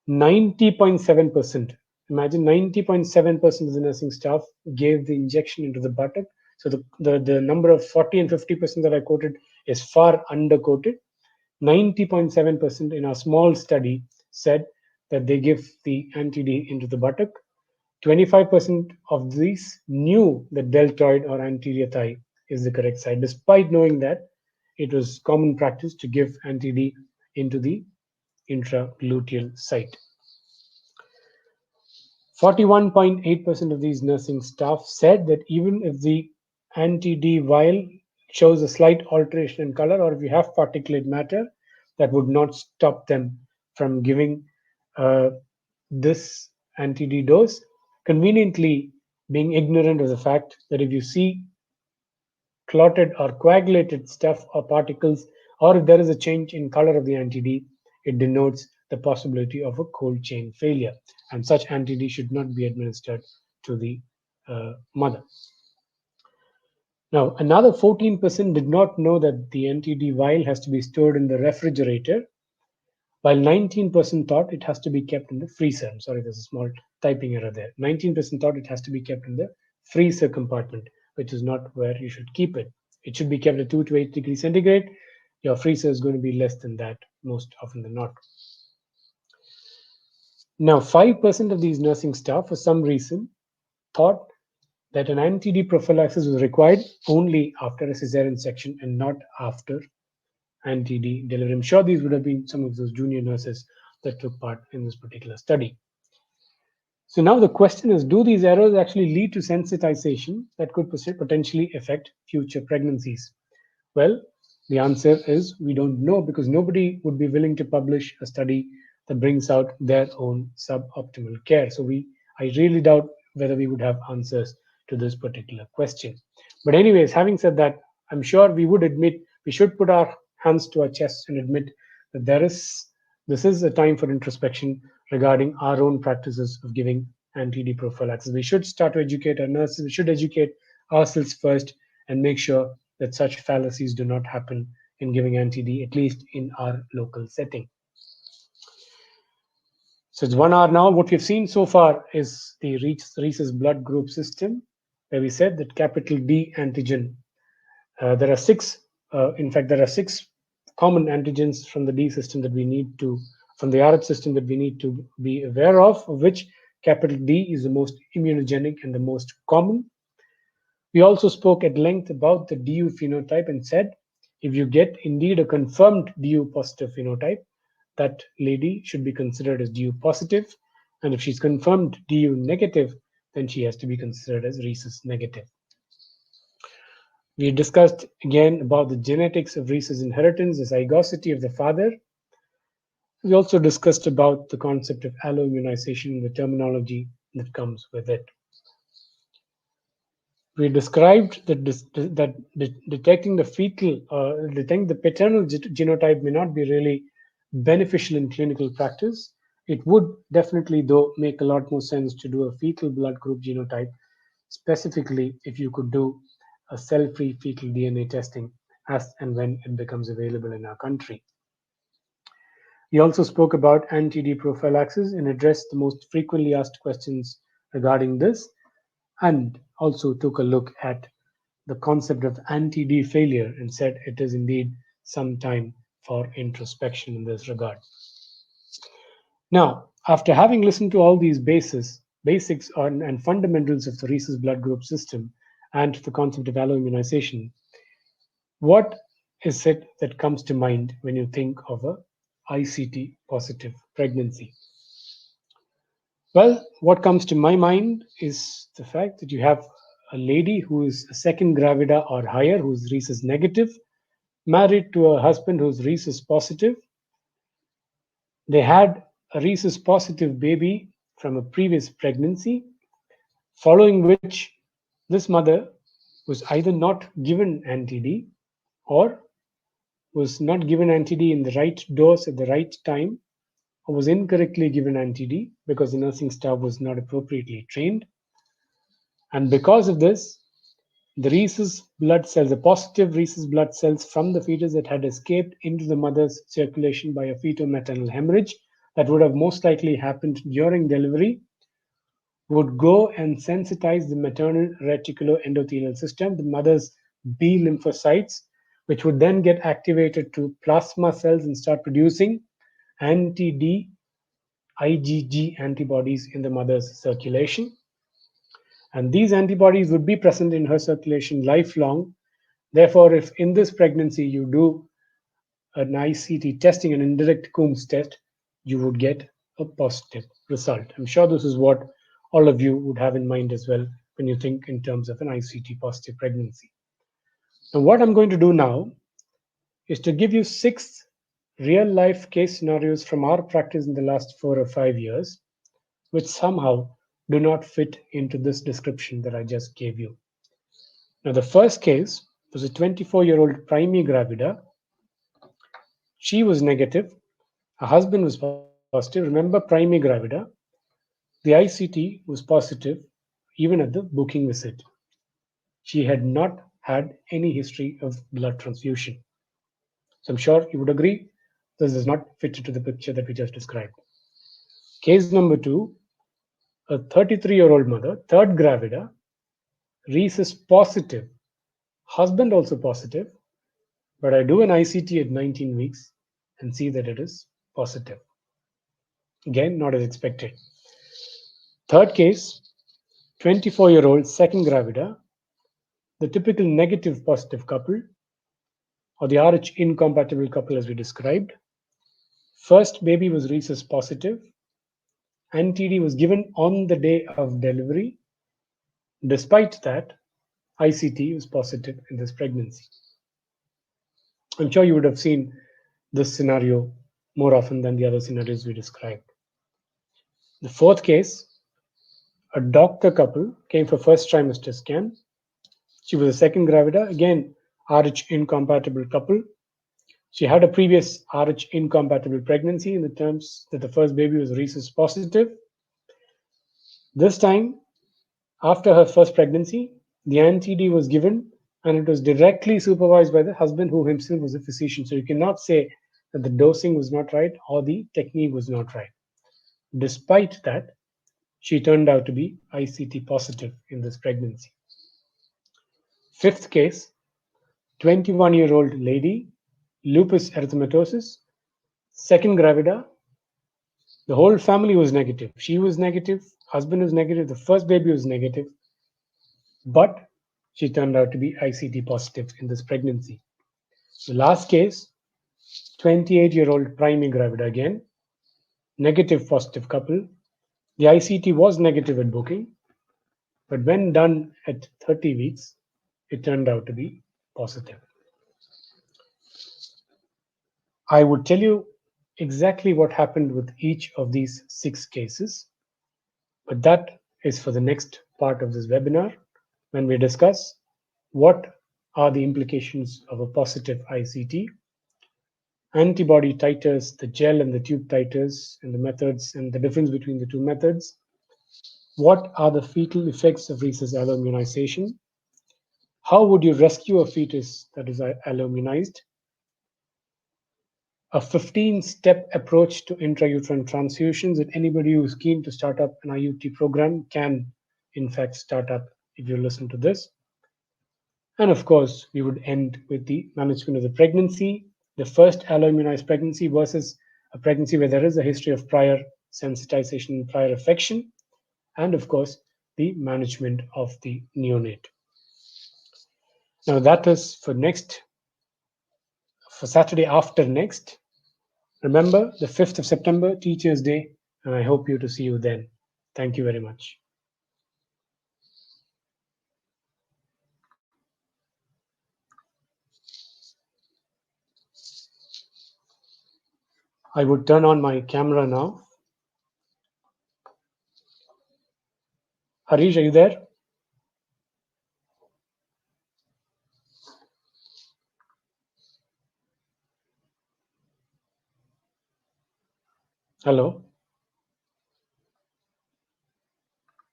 90.7%, imagine 90.7% of the nursing staff gave the injection into the buttock. So the number of 40 and 50% that I quoted is far underquoted. 90.7% in our small study said that they give the anti-D into the buttock. 25% of these knew that deltoid or anterior thigh is the correct side, despite knowing that it was common practice to give anti-D into the intragluteal site. 41.8% of these nursing staff said that even if the anti-D vial shows a slight alteration in color or if you have particulate matter, that would not stop them from giving this anti-D dose, conveniently being ignorant of the fact that if you see clotted or coagulated stuff or particles, or if there is a change in color of the anti-D, it denotes the possibility of a cold chain failure, and such anti-D should not be administered to the mother. Now, another 14% did not know that the anti-D vial has to be stored in the refrigerator, while 19% thought it has to be kept in the freezer. I'm sorry, there's a small typing error there. 19% thought it has to be kept in the freezer compartment, which is not where you should keep it. It should be kept at 2 to 8 degrees centigrade. Your freezer is going to be less than that most often than not. Now, 5% of these nursing staff, for some reason, thought that an anti-D prophylaxis was required only after a cesarean section and not after anti-D delivery. I'm sure these would have been some of those junior nurses that took part in this particular study. So now the question is, do these errors actually lead to sensitization that could potentially affect future pregnancies? Well, the answer is we don't know, because nobody would be willing to publish a study that brings out their own suboptimal care. So I really doubt whether we would have answers to this particular question. But anyways, having said that, I'm sure we would admit, we should put our hands to our chests and admit that this is a time for introspection regarding our own practices of giving anti-D prophylaxis. We should start to educate our nurses. We should educate ourselves first and make sure that such fallacies do not happen in giving anti-D, at least in our local setting. So it's 1 hour now. What we've seen so far is the Rhesus blood group system, where we said that capital D antigen. There are six common antigens from the D system that we need to, from the RH system that we need to be aware of which capital D is the most immunogenic and the most common. We also spoke at length about the DU phenotype and said if you get indeed a confirmed DU positive phenotype, that lady should be considered as DU positive, and if she's confirmed DU negative, then she has to be considered as Rhesus negative. We discussed again about the genetics of Rhesus inheritance, the zygosity of the father. We also discussed about the concept of alloimmunization, the terminology that comes with it. We described that detecting the fetal, detecting the paternal genotype may not be really beneficial in clinical practice. It would definitely, though, make a lot more sense to do a fetal blood group genotype, specifically if you could do a cell-free fetal DNA testing as and when it becomes available in our country. We also spoke about anti-D prophylaxis and addressed the most frequently asked questions regarding this, and also took a look at the concept of anti-D failure and said it is indeed some time for introspection in this regard. Now, after having listened to all these basics and fundamentals of the Rhesus blood group system and the concept of alloimmunization, what is it that comes to mind when you think of a ICT positive pregnancy? Well, what comes to my mind is the fact that you have a lady who is a second gravida or higher, who's Rhesus negative, married to a husband who's Rhesus positive. They had a Rhesus positive baby from a previous pregnancy, following which this mother was either not given anti-D or was not given anti-D in the right dose at the right time, or was incorrectly given anti-D because the nursing staff was not appropriately trained. And because of this, the Rhesus blood cells, the positive Rhesus blood cells from the fetus that had escaped into the mother's circulation by a fetal-maternal hemorrhage that would have most likely happened during delivery would go and sensitize the maternal reticuloendothelial system, the mother's B lymphocytes, which would then get activated to plasma cells and start producing anti-D IgG antibodies in the mother's circulation. And these antibodies would be present in her circulation lifelong. Therefore, if in this pregnancy you do an ICT testing, an indirect Coombs test, you would get a positive result. I'm sure this is what all of you would have in mind as well when you think in terms of an ICT positive pregnancy. And what I'm going to do now is to give you 6 real life case scenarios from our practice in the last 4 or 5 years, which somehow do not fit into this description that I just gave you. Now, the first case was a 24-year-old primary gravida. She was negative. Her husband was positive. Remember, primary gravida. The ICT was positive even at the booking visit. She had not had any history of blood transfusion. So I'm sure you would agree this does not fit into the picture that we just described. Case number 2, a 33-year-old mother, third gravida, Rhesus positive, husband also positive, but I do an ICT at 19 weeks and see that it is positive. Again, not as expected. Third case, 24-year-old second gravida, the typical negative positive couple, or the RH incompatible couple as we described. First baby was Rhesus positive. Anti-D was given on the day of delivery. Despite that, ICT was positive in this pregnancy. I'm sure you would have seen this scenario more often than the other scenarios we described. The fourth case, a doctor couple came for first trimester scan. She was a second gravida, again RH incompatible couple. She had a previous RH incompatible pregnancy in the terms that the first baby was Rhesus positive. This time, after her first pregnancy, the anti-D was given and it was directly supervised by the husband who himself was a physician. So you cannot say that the dosing was not right or the technique was not right. Despite that, she turned out to be ICT positive in this pregnancy. Fifth case, 21-year-old lady, lupus erythematosus, second gravida. The whole family was negative. She was negative, husband was negative, the first baby was negative, but she turned out to be ICT positive in this pregnancy. The last case, 28-year-old primary gravida again, negative positive couple. The ICT was negative at booking, but when done at 30 weeks, it turned out to be positive. I would tell you exactly what happened with each of these 6 cases, but that is for the next part of this webinar when we discuss what are the implications of a positive ICT, antibody titers, the gel and the tube titers, and the methods and the difference between the two methods. What are the fetal effects of Rhesus alloimmunization? How would you rescue a fetus that is alloimmunized? A 15-step approach to intrauterine transfusions that anybody who's keen to start up an IUT program can, in fact, start up if you listen to this. And of course, we would end with the management of the pregnancy, the first alloimmunized pregnancy versus a pregnancy where there is a history of prior sensitization and prior affection, and of course, the management of the neonate. Now that is for Saturday after next. Remember, the 5th of September, Teachers' Day, and I hope you to see you then. Thank you very much. I would turn on my camera now. Harish, are you there? Hello.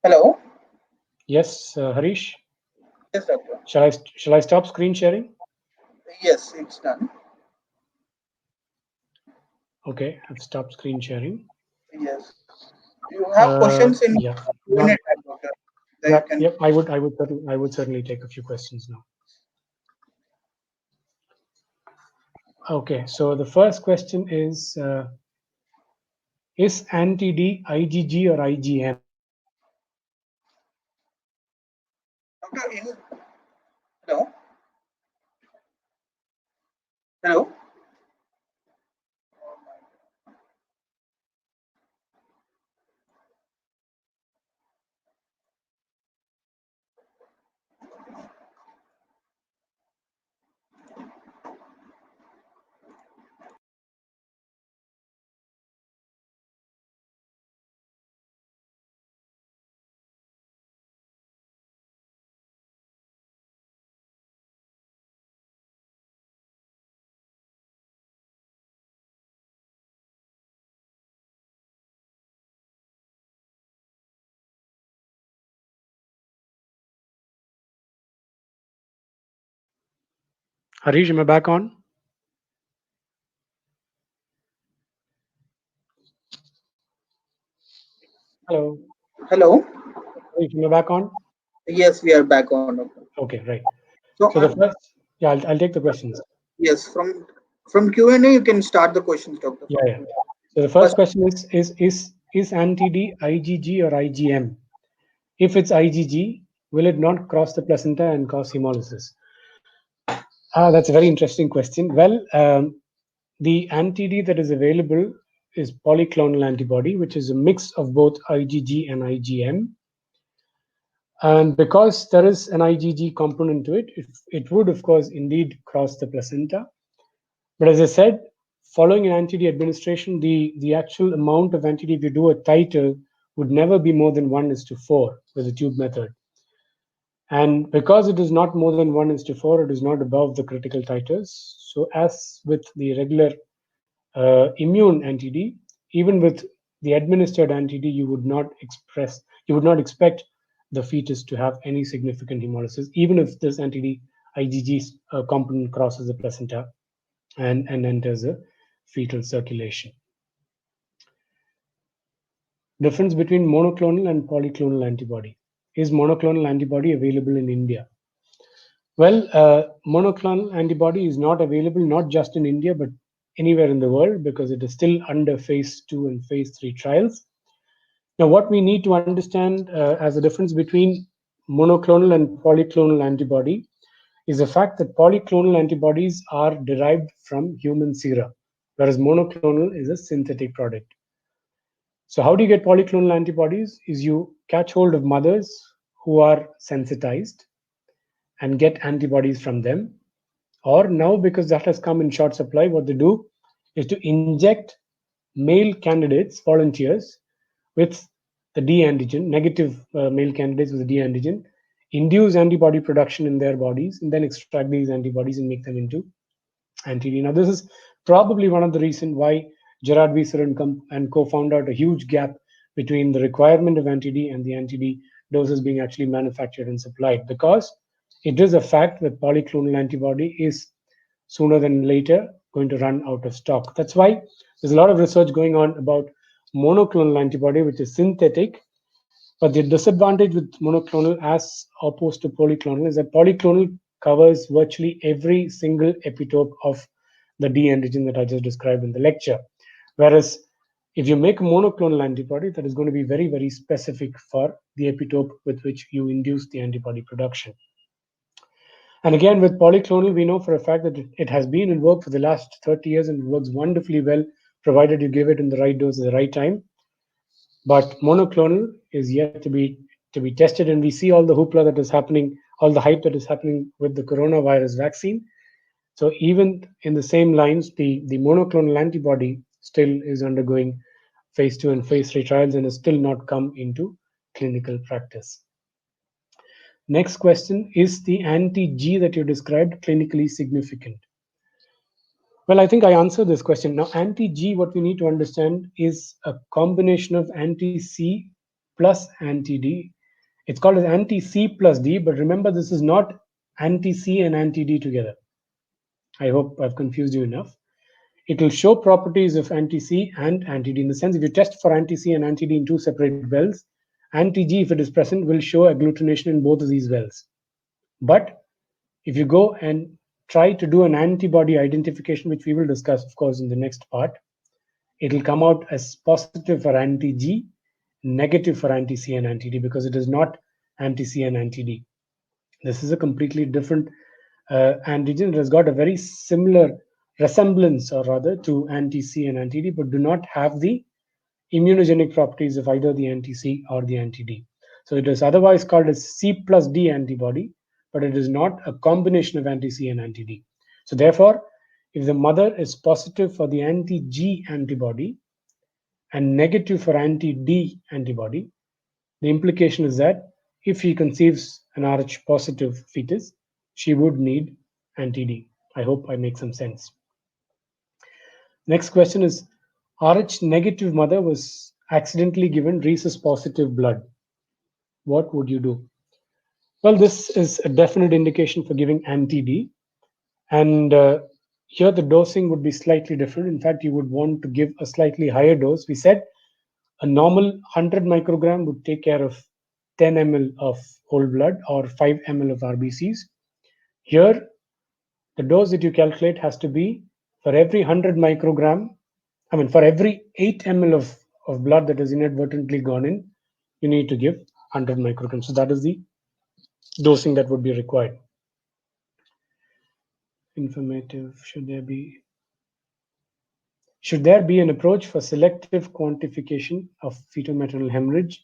Hello. Yes, Harish. Yes, doctor. Shall I stop screen sharing? Yes, it's done. Okay, I've stopped screen sharing. Yes. You have questions in Yeah. Q&A Now, tab, doctor. That you yep, can. yep. I would certainly take a few questions now. Okay, so the first question is anti-D IgG or IgM? Doctor, hello. Hello. Harish, am I back on? Hello. Hello. Harish, am I back on? Yes, we are back on, doctor. Okay, right. So, So the first, yeah, I'll take the questions. yes, from Q&A you can start the questions, doctor. Yeah, From yeah. So the first first. question is anti-D IgG or IgM? If it's IgG, will it not cross the placenta and cause hemolysis? That's a very interesting question. Well, the anti-D that is available is polyclonal antibody, which is a mix of both IgG and IgM. And because there is an IgG component to it, it would, of course, indeed cross the placenta. But as I said, following an anti-D administration, the actual amount of anti-D, if you do a titer, would never be more than 1:4 with the tube method. And because it is not more than 1:4, it is not above the critical titers. So as with the regular immune anti-D, even with the administered anti-D, you would not expect the fetus to have any significant hemolysis, even if this anti-D IgG component crosses the placenta and enters the fetal circulation. Difference between monoclonal and polyclonal antibody. Is monoclonal antibody available in India? Well, monoclonal antibody is not available not just in India but anywhere in the world because it is still under phase 2 and phase 3 trials. Now, what we need to understand as a difference between monoclonal and polyclonal antibody is the fact that polyclonal antibodies are derived from human sera, whereas monoclonal is a synthetic product. So, how do you get polyclonal antibodies? Is you catch hold of mothers who are sensitized and get antibodies from them. Or now, because that has come in short supply, what they do is to inject male candidates, volunteers, with the D-antigen, negative male candidates with the D-antigen, induce antibody production in their bodies, and then extract these antibodies and make them into anti-D. Now, this is probably one of the reasons why Gerard Wieser and co found out a huge gap between the requirement of anti-D and the anti-D doses being actually manufactured and supplied, because it is a fact that polyclonal antibody is sooner than later going to run out of stock. That's why there's a lot of research going on about monoclonal antibody, which is synthetic. But the disadvantage with monoclonal as opposed to polyclonal is that polyclonal covers virtually every single epitope of the D-antigen that I just described in the lecture. Whereas if you make a monoclonal antibody, that is going to be very, very specific for the epitope with which you induce the antibody production. And again, with polyclonal, we know for a fact that it has been in work for the last 30 years and works wonderfully well, provided you give it in the right dose at the right time. But monoclonal is yet to be tested, and we see all the hoopla that is happening, all the hype that is happening with the coronavirus vaccine. So even in the same lines, the monoclonal antibody still is undergoing phase 2 and phase 3 trials and has still not come into clinical practice. Next question, is the anti-G that you described clinically significant? Well, I think I answered this question. Now, anti-G, what we need to understand is a combination of anti-C plus anti-D. It's called as anti-C plus D, but remember, this is not anti-C and anti-D together. I hope I've confused you enough. It will show properties of anti-C and anti-D. In the sense, if you test for anti-C and anti-D in two separate wells, anti-G, if it is present, will show agglutination in both of these wells. But if you go and try to do an antibody identification, which we will discuss, of course, in the next part, it will come out as positive for anti-G, negative for anti-C and anti-D, because it is not anti-C and anti-D. This is a completely different antigen. It has got a very similar resemblance, or rather, to anti-C and anti-D, but do not have the immunogenic properties of either the anti-C or the anti-D. So it is otherwise called as C plus D antibody, but it is not a combination of anti-C and anti-D. So therefore, if the mother is positive for the anti-G antibody and negative for anti-D antibody, the implication is that if she conceives an Rh positive fetus, she would need anti-D. I hope I make some sense. Next question is, Rh negative mother was accidentally given Rhesus positive blood. What would you do? Well, this is a definite indication for giving anti-D. And here the dosing would be slightly different. In fact, you would want to give a slightly higher dose. We said a normal 100 microgram would take care of 10 ml of whole blood or 5 ml of RBCs. Here, the dose that you calculate has to be for every 100 microgram, for every 8 ml of blood that is inadvertently gone in, you need to give 100 micrograms. So that is the dosing that would be required. Informative, should there be an approach for selective quantification of fetal maternal hemorrhage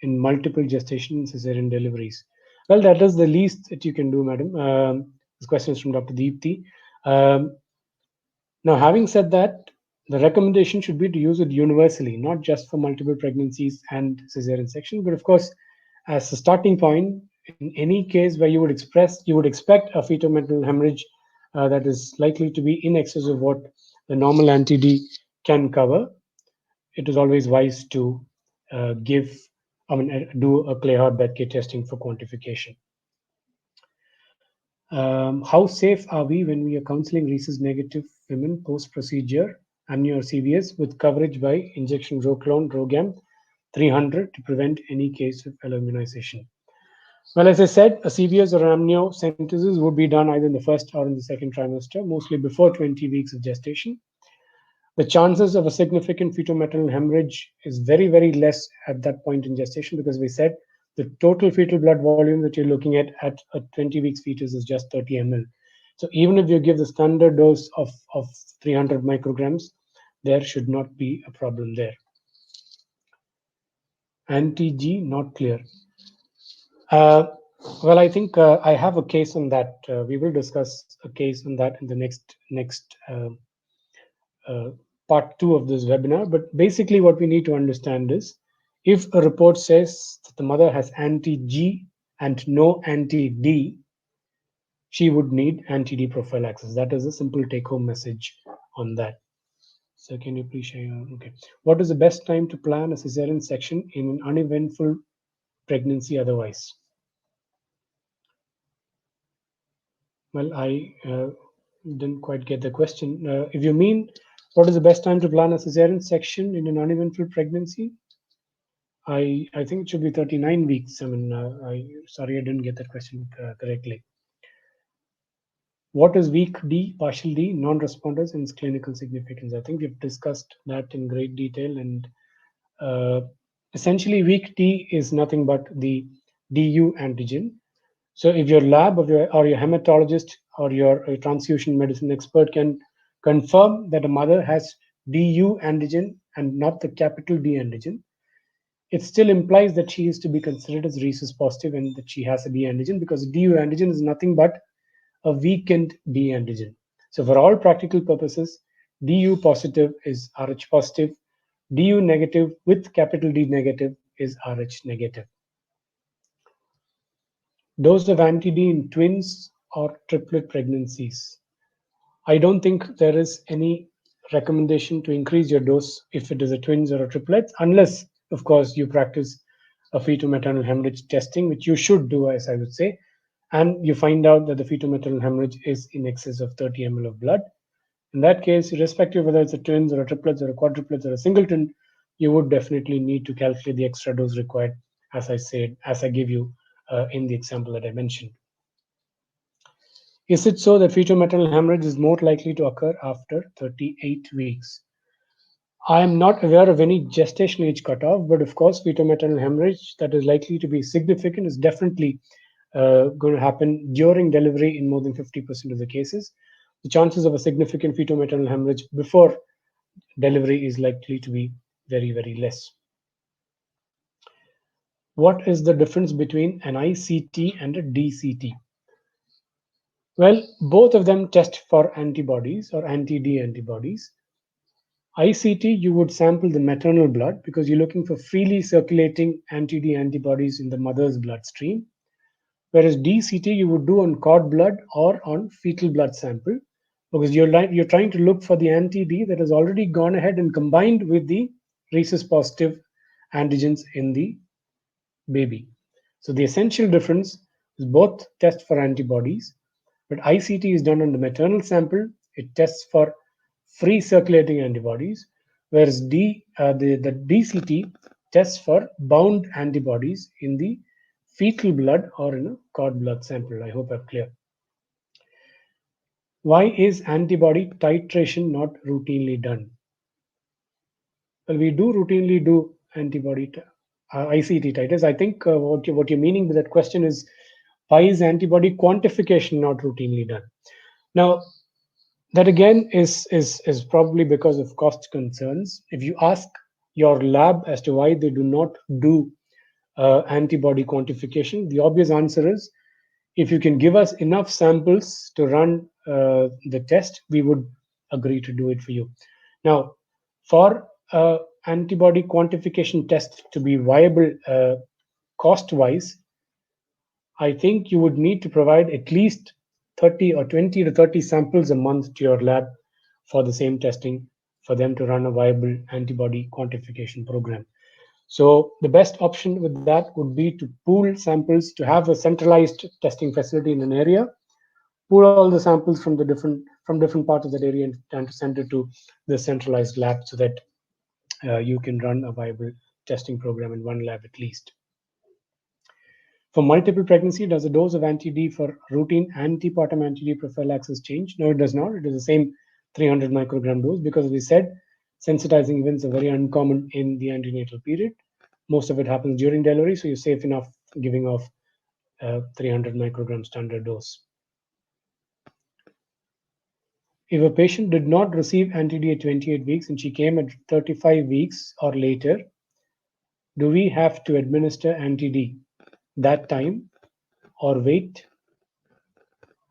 in multiple gestation and cesarean deliveries? Well, that is the least that you can do, madam. This question is from Dr. Deepthi. Now, having said that, the recommendation should be to use it universally, not just for multiple pregnancies and cesarean section, but of course, as a starting point, in any case where you would expect a fetal maternal hemorrhage that is likely to be in excess of what the normal anti-D can cover, it is always wise to do a Clay-Hart-Bethke testing for quantification. How safe are we when we are counseling Rhesus negative women post-procedure amnio or CVS with coverage by injection Roclone, Rogam 300 to prevent any case of alloimmunization? Well, as I said, a CVS or amniocentesis would be done either in the first or in the second trimester, mostly before 20 weeks of gestation. The chances of a significant fetal maternal hemorrhage is very, very less at that point in gestation, because we said the total fetal blood volume that you're looking at a 20 weeks fetus is just 30 ml. So even if you give the standard dose of 300 micrograms, there should not be a problem there. Anti-G not clear. Well, I think I have a case on that. We will discuss a case on that in the next part 2 of this webinar. But basically what we need to understand is, if a report says that the mother has anti-G and no anti-D, she would need anti-D prophylaxis. That is a simple take-home message on that. So can you please share? Okay. What is the best time to plan a cesarean section in an uneventful pregnancy otherwise? Well, I didn't quite get the question. If you mean what is the best time to plan a cesarean section in an uneventful pregnancy, I think it should be 39 weeks. Sorry, I didn't get that question correctly. What is weak D, partial D, non-responders, and its clinical significance? I think we've discussed that in great detail. And uh, essentially, weak D is nothing but the DU antigen. So if your lab or your hematologist or your transfusion medicine expert can confirm that a mother has DU antigen and not the capital D antigen, it still implies that she is to be considered as Rhesus positive and that she has a D antigen, because DU antigen is nothing but a weakened D antigen. So for all practical purposes, DU positive is Rh positive, DU negative with capital D negative is Rh negative. Dose of anti-D in twins or triplet pregnancies. I don't think there is any recommendation to increase your dose if it is a twins or a triplet, unless, of course, you practice a fetal maternal hemorrhage testing, which you should do, as I would say, and you find out that the fetal maternal hemorrhage is in excess of 30 ml of blood. In that case, irrespective of whether it's a twins or a triplets or a quadruplets or a singleton, you would definitely need to calculate the extra dose required, as I said, as I give you in the example that I mentioned. Is it so that fetal maternal hemorrhage is more likely to occur after 38 weeks? I am not aware of any gestation age cutoff, but of course, fetal maternal hemorrhage that is likely to be significant is definitely going to happen during delivery in more than 50% of the cases. The chances of a significant fetal maternal hemorrhage before delivery is likely to be very, very less. What is the difference between an ICT and a DCT? Well, both of them test for antibodies or anti-D antibodies. ICT, you would sample the maternal blood because you're looking for freely circulating anti-D antibodies in the mother's bloodstream. Whereas DCT, you would do on cord blood or on fetal blood sample because you're trying to look for the anti-D that has already gone ahead and combined with the Rhesus positive antigens in the baby. So the essential difference is both test for antibodies, but ICT is done on the maternal sample. It tests for free circulating antibodies, whereas the DCT tests for bound antibodies in the fetal blood or in a cord blood sample. I hope I'm clear. Why is antibody titration not routinely done? Well, we do routinely do ICT titers. I think what you're meaning with that question is, why is antibody quantification not routinely done? Now, that again is probably because of cost concerns. If you ask your lab as to why they do not do antibody quantification, the obvious answer is, if you can give us enough samples to run the test, we would agree to do it for you. Now, for antibody quantification test to be viable cost-wise, I think you would need to provide at least 30 or 20 to 30 samples a month to your lab for the same testing for them to run a viable antibody quantification program. So the best option with that would be to pool samples, to have a centralized testing facility in an area, pool all the samples from different parts of that area and to send it to the centralized lab so that you can run a viable testing program in one lab at least. For multiple pregnancy, does the dose of anti-D for routine antepartum anti-D prophylaxis change? No, it does not. It is the same 300 microgram dose because, as we said, sensitizing events are very uncommon in the antenatal period. Most of it happens during delivery, so you're safe enough giving off 300 microgram standard dose. If a patient did not receive anti-D at 28 weeks and she came at 35 weeks or later, do we have to administer anti-D that time or wait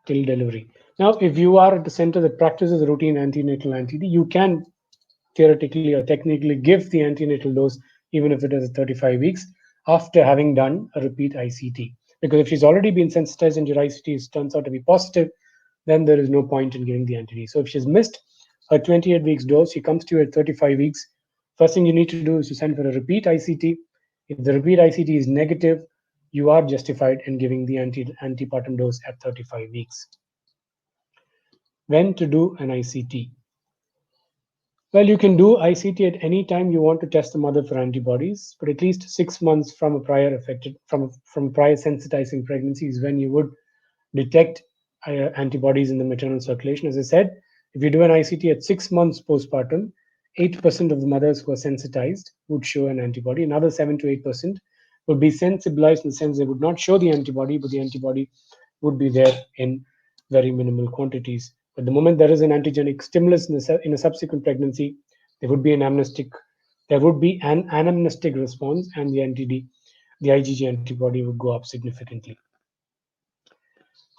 till delivery? Now, if you are at a center that practices routine antenatal anti-D, you can theoretically or technically give the antenatal dose even if it is 35 weeks after having done a repeat ICT. Because if she's already been sensitized and your ICT turns out to be positive, then there is no point in giving the anti-D. So if she's missed her 28 weeks dose, she comes to you at 35 weeks. First thing you need to do is to send for a repeat ICT. If the repeat ICT is negative, you are justified in giving the antepartum dose at 35 weeks. When to do an ICT? Well, you can do ICT at any time you want to test the mother for antibodies, but at least 6 months from a prior affected from prior sensitizing pregnancy is when you would detect antibodies in the maternal circulation. As I said, if you do an ICT at 6 months postpartum, 8% of the mothers who are sensitized would show an antibody. Another 7 to 8% would be sensibilized in the sense they would not show the antibody, but the antibody would be there in very minimal quantities. But the moment there is an antigenic stimulus in a subsequent pregnancy, there would be an anamnestic response, and the IgG antibody would go up significantly.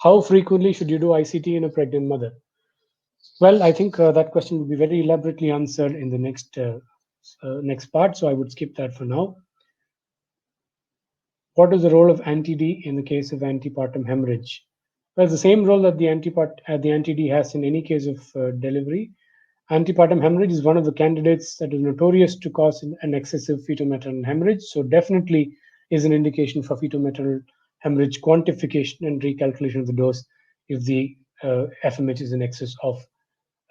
How frequently should you do ICT in a pregnant mother? Well, I think that question will be very elaborately answered in the next part, so I would skip that for now. What is the role of anti-D in the case of antepartum hemorrhage? Well, the same role that the anti-D has in any case of delivery. Antepartum hemorrhage is one of the candidates that is notorious to cause an excessive fetal-maternal hemorrhage, so definitely is an indication for fetal-maternal hemorrhage quantification and recalculation of the dose if the FMH is in excess of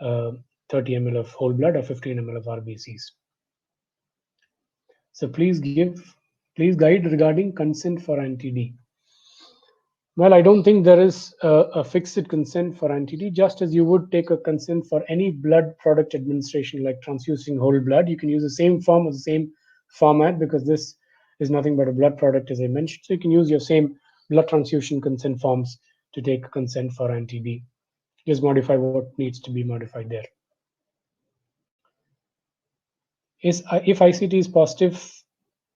30 ml of whole blood or 15 ml of RBCs. So please guide regarding consent for anti-D. Well, I don't think there is a fixed consent for anti-D. Just as you would take a consent for any blood product administration, like transfusing whole blood, you can use the same form or the same format because this is nothing but a blood product, as I mentioned. So you can use your same blood transfusion consent forms to take consent for anti-D. Just modify what needs to be modified there. If ICT is positive,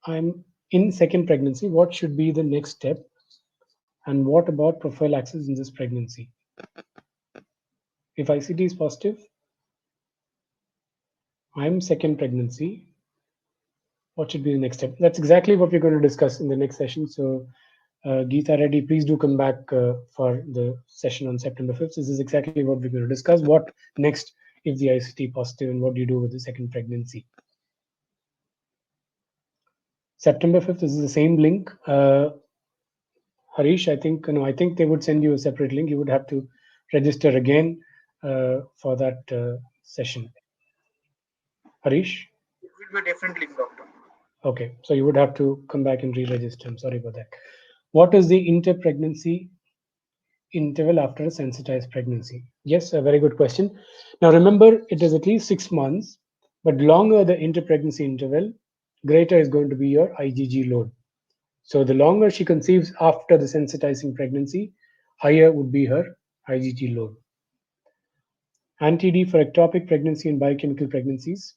I'm in second pregnancy, what should be the next step? And what about prophylaxis in this pregnancy? If ICT is positive, I'm second pregnancy, what should be the next step? That's exactly what we're going to discuss in the next session. So, Geeta Reddy, please do come back for the session on September 5th. This is exactly what we're going to discuss. What next if the ICT positive, and what do you do with the second pregnancy? September 5th, this is the same link. Harish, I think they would send you a separate link. You would have to register again for that session. Harish? It will be a different link, doctor. Okay, so you would have to come back and re-register. I'm sorry about that. What is the inter-pregnancy interval after a sensitized pregnancy? Yes, a very good question. Now remember, it is at least 6 months, but longer the inter-pregnancy interval, greater is going to be your IgG load. So the longer she conceives after the sensitizing pregnancy, higher would be her IgG load. Anti-D for ectopic pregnancy and biochemical pregnancies.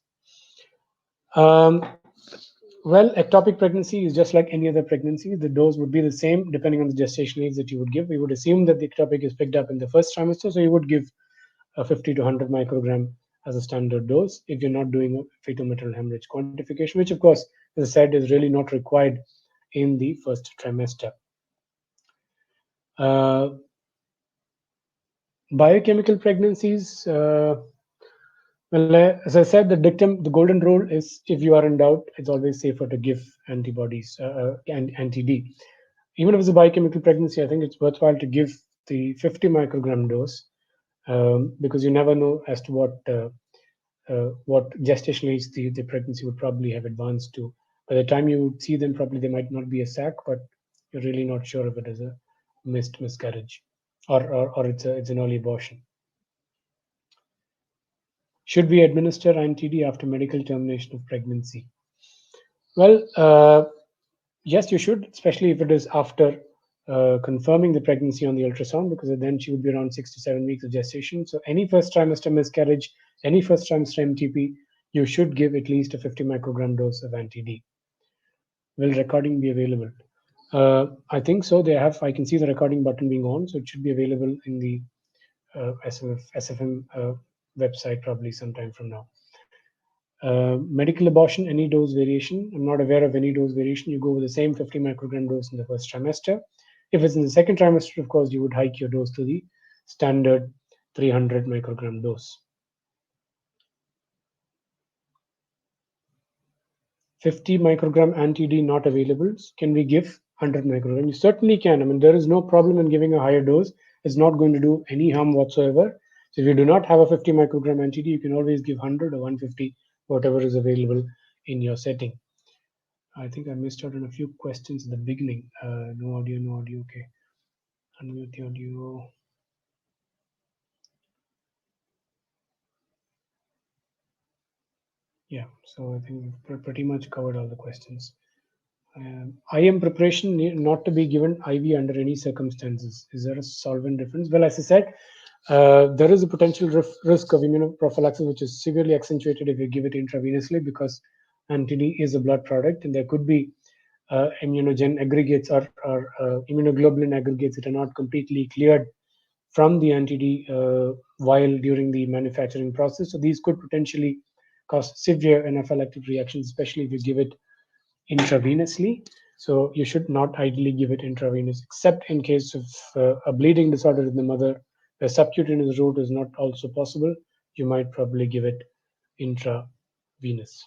Well, ectopic pregnancy is just like any other pregnancy. The dose would be the same depending on the gestational age that you would give. We would assume that the ectopic is picked up in the first trimester, so you would give a 50 to 100 microgram as a standard dose if you're not doing a fetal maternal hemorrhage quantification, which of course, as I said, is really not required in the first trimester. Biochemical pregnancies, well, as I said, the golden rule is if you are in doubt, it's always safer to give antibodies and anti-D. Even if it's a biochemical pregnancy, I think it's worthwhile to give the 50 microgram dose because you never know as to what gestational age the pregnancy would probably have advanced to. By the time you see them, probably they might not be a sac, but you're really not sure if it is a miscarriage or it's an early abortion. Should we administer anti-D after medical termination of pregnancy? Well, yes, you should, especially if it is after confirming the pregnancy on the ultrasound, because then she would be around 6 to 7 weeks of gestation. So any first trimester miscarriage, any first trimester MTP, you should give at least a 50 microgram dose of anti-D. Will recording be available? I think so. I can see the recording button being on, so it should be available in the SFM website probably sometime from now. Medical abortion, any dose variation. I'm not aware of any dose variation. You go with the same 50 microgram dose in the first trimester. If it's in the second trimester, of course, you would hike your dose to the standard 300 microgram dose. 50 microgram anti-D not available. Can we give 100 microgram? You certainly can. I mean, there is no problem in giving a higher dose. It's not going to do any harm whatsoever. So if you do not have a 50 microgram anti-D, you can always give 100 or 150, whatever is available in your setting. I think I missed out on a few questions in the beginning. No audio, no audio. Okay. Unmute the audio. Yeah, so I think we've pretty much covered all the questions. IM preparation not to be given IV under any circumstances. Is there a solvent difference? Well, as I said, there is a potential risk of immunoprophylaxis, which is severely accentuated if you give it intravenously because anti-D is a blood product, and there could be immunogen aggregates or immunoglobulin aggregates that are not completely cleared from the anti-D while during the manufacturing process. So these could potentially cause severe anaphylactic reactions, especially if you give it intravenously. So you should not ideally give it intravenous, except in case of a bleeding disorder in the mother, where subcutaneous route is not also possible. You might probably give it intravenous.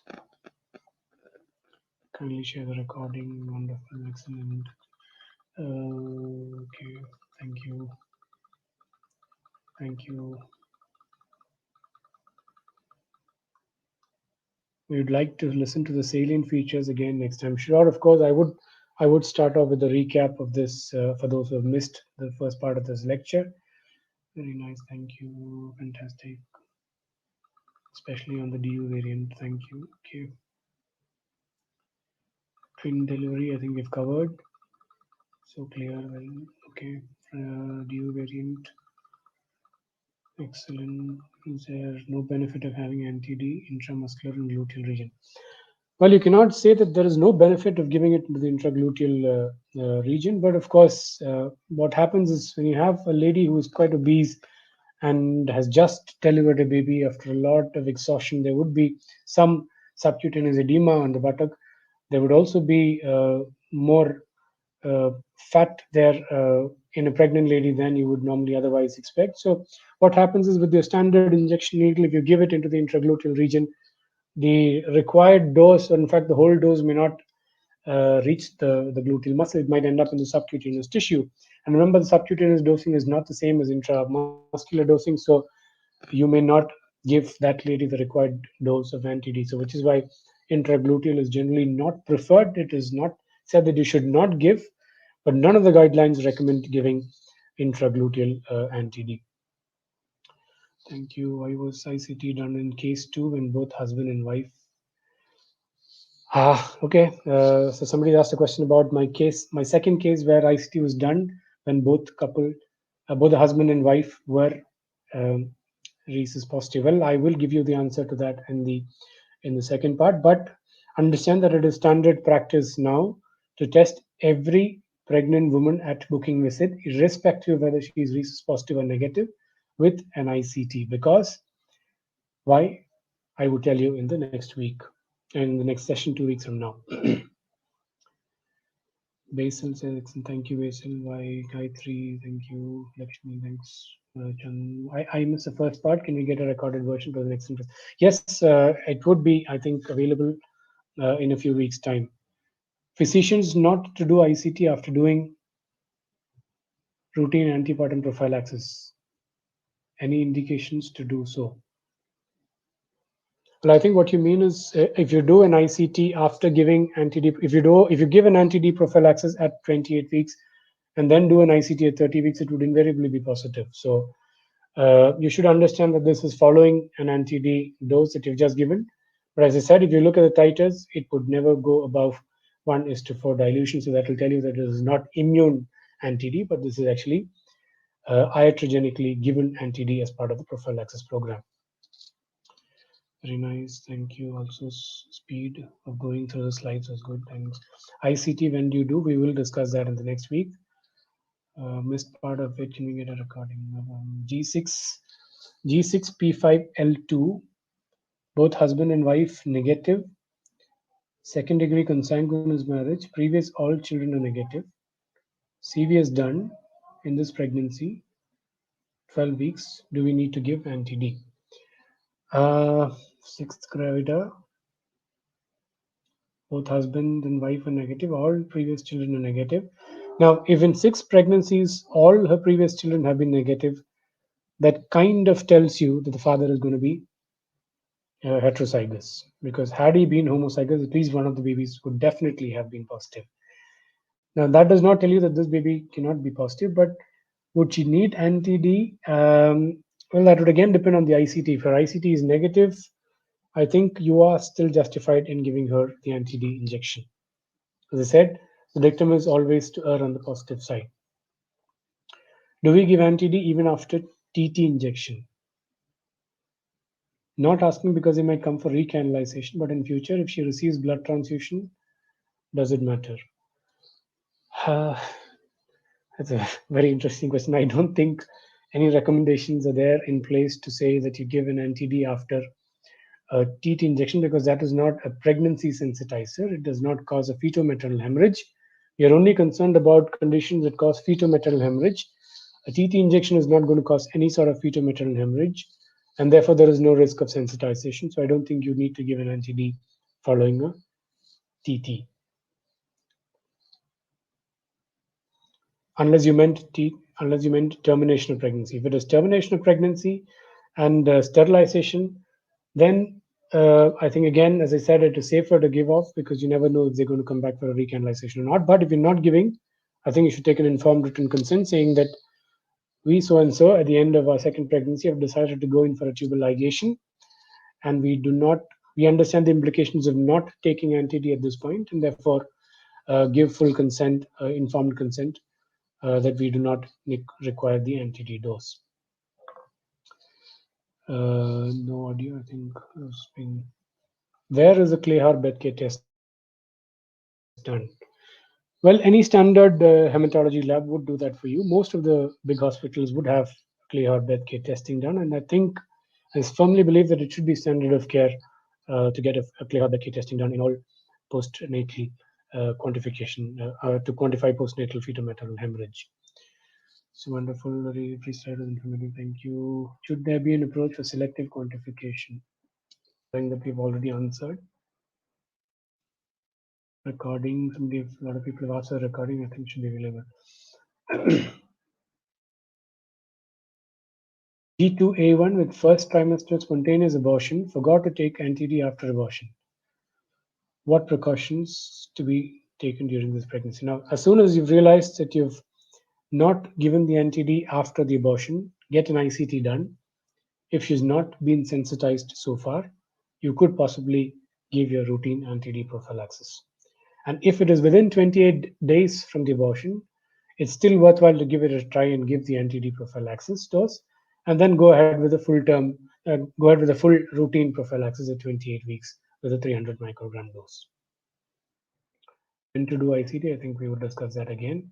Kindly share the recording. Wonderful, excellent. Okay, thank you, thank you. We would like to listen to the salient features again next time. Sure, of course, I would start off with a recap of this for those who have missed the first part of this lecture. Very nice, thank you, fantastic, especially on the DU variant. Thank you. Okay, twin delivery, I think we've covered. So clear. Well, okay, DU variant, excellent. Is there no benefit of having anti-D intramuscular and gluteal region? Well, you cannot say that there is no benefit of giving it into the intragluteal region, but of course, what happens is when you have a lady who is quite obese and has just delivered a baby after a lot of exhaustion, there would be some subcutaneous edema on the buttock. There would also be more fat there in a pregnant lady than you would normally otherwise expect. So, what happens is with your standard injection needle, if you give it into the intragluteal region, the required dose, or in fact, the whole dose may not reach the gluteal muscle. It might end up in the subcutaneous tissue. And remember, the subcutaneous dosing is not the same as intramuscular dosing. So you may not give that lady the required dose of anti-D. So which is why intragluteal is generally not preferred. It is not said that you should not give, but none of the guidelines recommend giving intragluteal anti-D. Thank you. Why was ICT done in case 2 when both husband and wife? Okay. So somebody asked a question about my case, my second case where ICT was done when both the husband and wife were um, Rhesus positive. Well, I will give you the answer to that in the second part, but understand that it is standard practice now to test every pregnant woman at booking visit, irrespective of whether she is Rhesus positive or negative, with an ICT. Because why? I will tell you in the next week, in the next session 2 weeks from now. Basil says, thank you, Basil. Why, Gayatri, thank you. Lakshmi, thanks. I missed the first part. Can we get a recorded version for the next interest? Yes, it would be, I think, available in a few weeks' time. Physicians not to do ICT after doing routine antepartum prophylaxis. Any indications to do so? Well, I think what you mean is if you do an ICT after giving anti-D, if you give an anti-D prophylaxis at 28 weeks and then do an ICT at 30 weeks, it would invariably be positive. So you should understand that this is following an anti-D dose that you've just given. But as I said, if you look at the titers, it would never go above 1:4 dilution. So that will tell you that it is not immune anti-D, but this is actually iatrogenically given anti-D as part of the prophylaxis program. Very nice. Thank you. Also, speed of going through the slides was good. Thanks. ICT, when do you do? We will discuss that in the next week. Missed part of it. Can we get a recording? G6, G6P5L2, both husband and wife negative. Second degree consanguineous marriage. Previous all children are negative. CVS done in this pregnancy. 12 weeks. Do we need to give anti-D? Sixth gravida. Both husband and wife are negative. All previous children are negative. Now, if in 6 pregnancies all her previous children have been negative, that kind of tells you that the father is going to be heterozygous. Because had he been homozygous, at least one of the babies would definitely have been positive. Now, that does not tell you that this baby cannot be positive, but would she need anti-D? Well, that would again depend on the ICT. If her ICT is negative, I think you are still justified in giving her the anti-D injection. As I said, the dictum is always to err on the positive side. Do we give anti-D even after TT injection? Not asking because they might come for recanalization, but in future, if she receives blood transfusion, does it matter? Uh, that's a very interesting question. I don't think any recommendations are there in place to say that you give an anti-D after a TT injection because that is not a pregnancy sensitizer. It does not cause a fetal-maternal hemorrhage. We are only concerned about conditions that cause fetal-maternal hemorrhage. A TT injection is not going to cause any sort of fetal-maternal hemorrhage, and therefore there is no risk of sensitization. So I don't think you need to give an anti-D following a TT, unless you meant unless you meant termination of pregnancy. If it is termination of pregnancy and sterilization, then I think again, as I said, it is safer to give off because you never know if they're going to come back for a recanalization or not. But if you're not giving, I think you should take an informed written consent saying that we so and so at the end of our second pregnancy have decided to go in for a tubal ligation, and we understand the implications of not taking anti-D at this point, and therefore give full consent, informed consent, that we do not require the anti-D dose. No audio, I think. Has been. Where is the Clayhar Bethke test done? Well, any standard hematology lab would do that for you. Most of the big hospitals would have Clayhar Bethke testing done, and I firmly believe that it should be standard of care to get a Clayhar Bethke testing done in all postnatal quantification to quantify postnatal fetal maternal hemorrhage. So wonderful, very precise informative. Thank you. Should there be an approach for selective quantification? Something that we've already answered. Recording, a lot of people have asked for recording, I think should be available. G2A1 with first trimester spontaneous abortion forgot to take anti-D after abortion. What precautions to be taken during this pregnancy? Now, as soon as you've realized that you've not given the anti-D after the abortion, get an ICT done. If she's not been sensitized so far, you could possibly give your routine anti-D prophylaxis. And if it is within 28 days from the abortion, it's still worthwhile to give it a try and give the anti-D prophylaxis dose, and then go ahead with a go ahead with a full routine prophylaxis at 28 weeks with a 300 microgram dose. When to do ICT, I think we will discuss that again.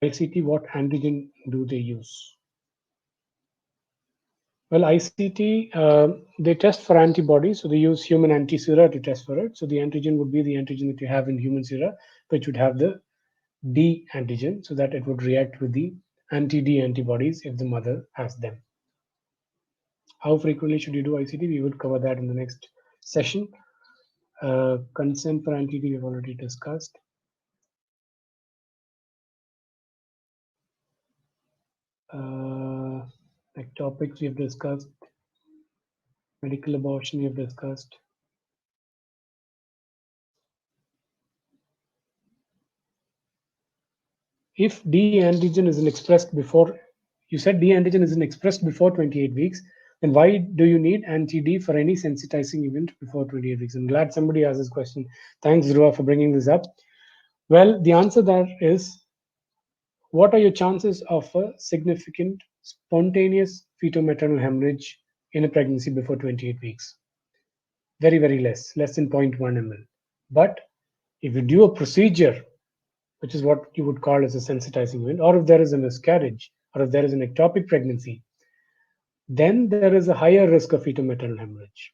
ICT, what antigen do they use? Well, ICT, they test for antibodies, so they use human anti-sera to test for it. So the antigen would be the antigen that you have in human sera, which would have the D-antigen, so that it would react with the anti-D antibodies if the mother has them. How frequently should you do ICT? We would cover that in the next session. Consent for anti-D we've already discussed. Like topics we've discussed. Medical abortion we've discussed. If D-antigen isn't expressed before, you said D-antigen isn't expressed before 28 weeks, then why do you need anti-D for any sensitizing event before 28 weeks? I'm glad somebody asked this question. Thanks, Dhruva, for bringing this up. Well, the answer there is, what are your chances of a significant spontaneous fetal-maternal hemorrhage in a pregnancy before 28 weeks? Very, very less than 0.1 ml. But if you do a procedure, which is what you would call as a sensitizing event, or if there is a miscarriage, or if there is an ectopic pregnancy, then there is a higher risk of fetal maternal hemorrhage.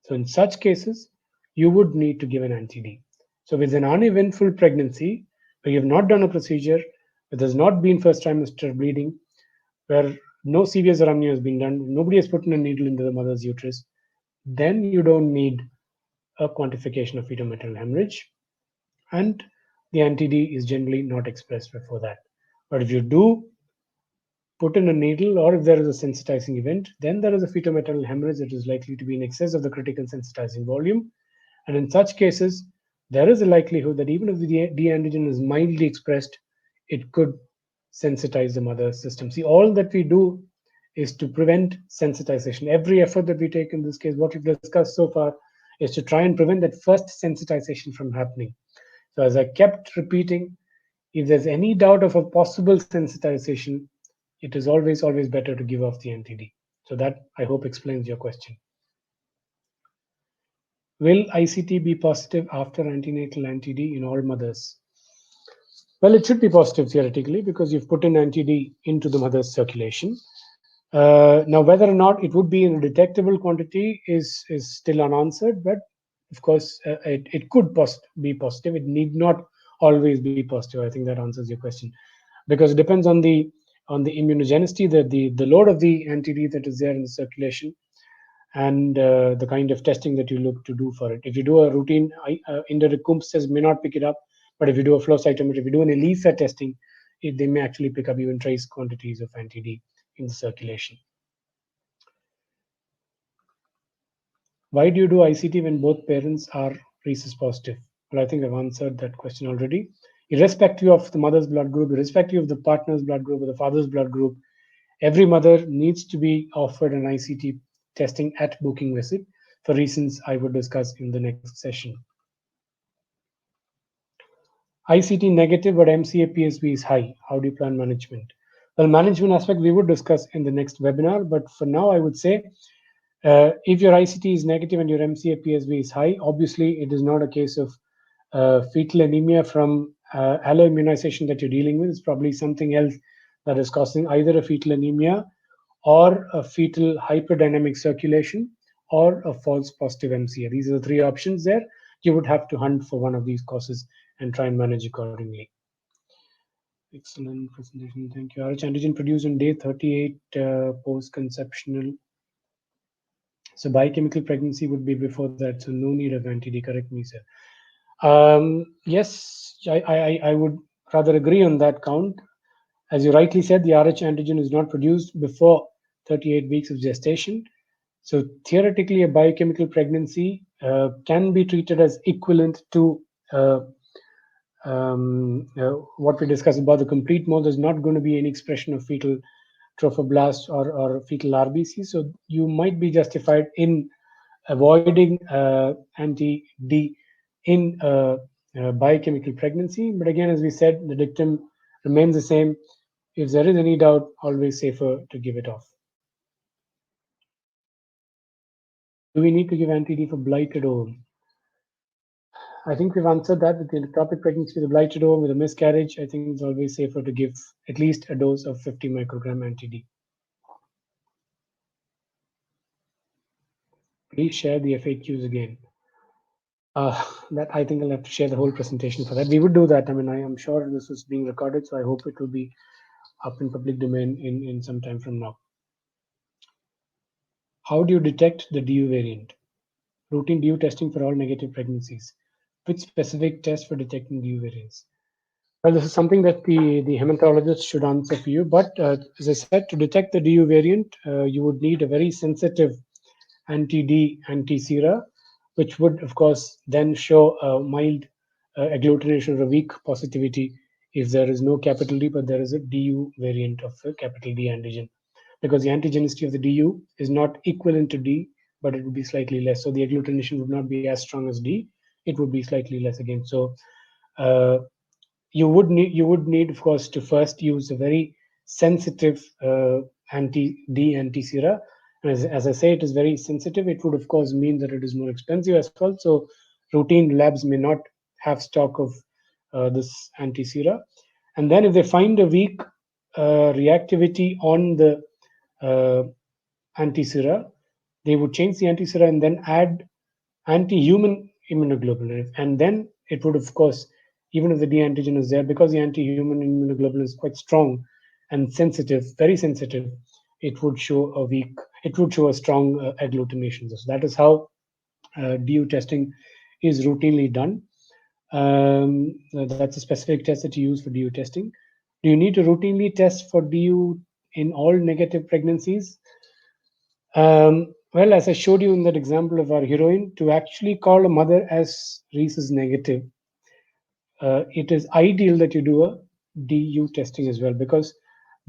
So in such cases, you would need to give an anti-D. So with an uneventful pregnancy, where you have not done a procedure, where there's not been first trimester bleeding, where no CVS or amnio has been done, nobody has put in a needle into the mother's uterus, then you don't need a quantification of fetal maternal hemorrhage. And the anti-D is generally not expressed before that. But if you do put in a needle, or if there is a sensitizing event, then there is a fetal-maternal hemorrhage that is likely to be in excess of the critical sensitizing volume. And in such cases, there is a likelihood that even if the D-antigen is mildly expressed, it could sensitize the mother's system. See, all that we do is to prevent sensitization. Every effort that we take in this case, what we've discussed so far, is to try and prevent that first sensitization from happening. So as I kept repeating, if there's any doubt of a possible sensitization, it is always better to give off the anti-D. So that, I hope, explains your question. Will ICT be positive after antenatal anti-D in all mothers? Well, it should be positive theoretically because you've put in anti-D into the mother's circulation. Now, whether or not it would be in a detectable quantity is still unanswered, but of course, it could be positive. It need not always be positive. I think that answers your question, because it depends on the immunogenicity, the load of the anti-D that is there in the circulation, and the kind of testing that you look to do for it. If you do a routine indirect Coombs test, may not pick it up, but if you do a flow cytometer, if you do an ELISA testing, they may actually pick up even trace quantities of anti-D in the circulation. Why do you do ICT when both parents are Rhesus positive? Well, I think I've answered that question already. Irrespective of the mother's blood group, irrespective of the partner's blood group or the father's blood group, every mother needs to be offered an ICT testing at booking visit for reasons I would discuss in the next session. ICT negative but MCA PSB is high. How do you plan management? Well, management aspect we would discuss in the next webinar, but for now I would say if your ICT is negative and your MCA PSB is high, obviously it is not a case of fetal anemia from alloimmunization that you're dealing with. It's probably something else that is causing either a fetal anemia or a fetal hyperdynamic circulation or a false positive MCA. These are the three options there. You would have to hunt for one of these causes and try and manage accordingly. Excellent presentation. Thank you. RH antigen produced on day 38 post-conceptional. So biochemical pregnancy would be before that. So no need of anti-D. Correct me, sir. Yes, I would rather agree on that count. As you rightly said, the RH antigen is not produced before 38 weeks of gestation. So theoretically, a biochemical pregnancy can be treated as equivalent to what we discussed about the complete mode. There's not going to be any expression of fetal trophoblast or fetal RBC. So you might be justified in avoiding anti-D in biochemical pregnancy. But again, as we said, the dictum remains the same. If there is any doubt, always safer to give it off. Do we need to give anti-D for blighted ovum? I think we've answered that with the ectopic pregnancy, with the blighted ovum, with a miscarriage. I think it's always safer to give at least a dose of 50 microgram anti-D. Please share the FAQs again. That I think I'll have to share the whole presentation for that. We would do that. I mean, I am sure this is being recorded, so I hope it will be up in public domain in some time from now. How do you detect the DU variant? Routine DU testing for all negative pregnancies. Which specific test for detecting DU variants? Well, this is something that the hematologist should answer for you. But as I said, to detect the DU variant, you would need a very sensitive anti-D anti-sera, which would, of course, then show a mild agglutination or a weak positivity if there is no capital D, but there is a DU variant of a capital D antigen. Because the antigenicity of the DU is not equivalent to D, but it would be slightly less. So the agglutination would not be as strong as D. It would be slightly less again. So you would need, of course, to first use a very sensitive anti-D anti-sera. And as I say, it is very sensitive. It would, of course, mean that it is more expensive as well. So routine labs may not have stock of this anti-sera. And then if they find a weak reactivity on the anti-sera, they would change the anti-sera and then add anti-human immunoglobulin. And then it would, of course, even if the D-antigen is there, because the anti-human immunoglobulin is quite strong and sensitive, very sensitive, it would show a strong agglutination. So that is how DU testing is routinely done. That's a specific test that you use for DU testing. Do you need to routinely test for DU in all negative pregnancies? Well, as I showed you in that example of our heroine, to actually call a mother as Rhesus negative, it is ideal that you do a DU testing as well, because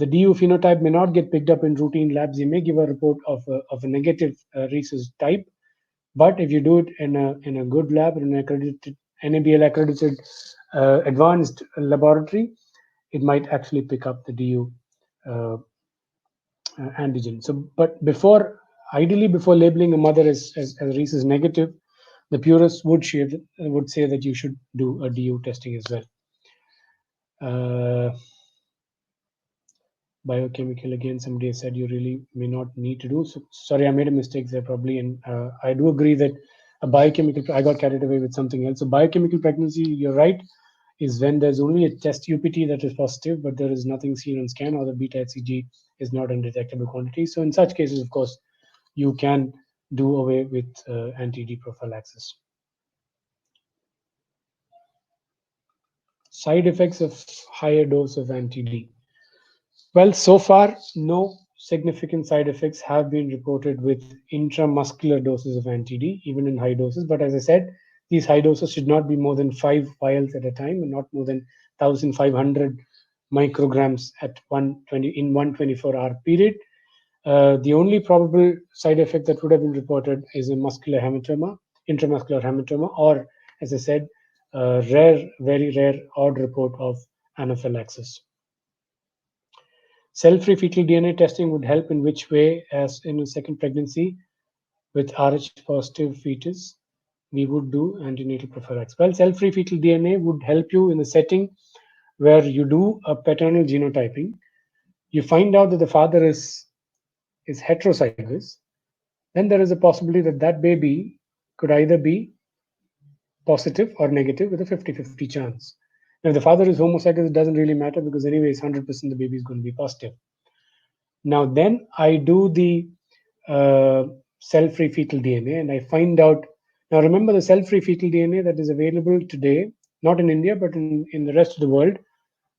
The DU phenotype may not get picked up in routine labs. You may give a report of a negative Rhesus type, but if you do it in a good lab, in an accredited NABL accredited advanced laboratory, it might actually pick up the DU uh, antigen. So, but ideally, before labeling a mother as Rhesus negative, the purists would say that you should do a DU testing as well. Uh, Biochemical, again, somebody said you really may not need to do. So, sorry, I made a mistake there probably, and I do agree that a biochemical. I got carried away with something else. So biochemical pregnancy, you're right, is when there's only a test UPT that is positive, but there is nothing seen on scan, or the beta HCG is not in detectable quantity. So in such cases, of course, you can do away with anti-D prophylaxis. Side effects of higher dose of anti-D. Well, so far, no significant side effects have been reported with intramuscular doses of anti-D, even in high doses. But as I said, these high doses should not be more than 5 vials at a time, and not more than 1,500 micrograms at 120 in 124-hour period. The only probable side effect that would have been reported is a muscular hematoma, intramuscular hematoma, or, as I said, rare, very rare, odd report of anaphylaxis. Cell-free fetal DNA testing would help in which way? As in a second pregnancy with Rh positive fetus, we would do antenatal prophylaxis. Well, cell-free fetal DNA would help you in the setting where you do a paternal genotyping. You find out that the father is heterozygous, then there is a possibility that that baby could either be positive or negative with a 50-50 chance. Now, if the father is homozygous, it doesn't really matter because anyways, 100% the baby is going to be positive. Now, then I do the uh, cell-free fetal DNA, and I find out. Now, remember the cell-free fetal DNA that is available today, not in India, but in the rest of the world,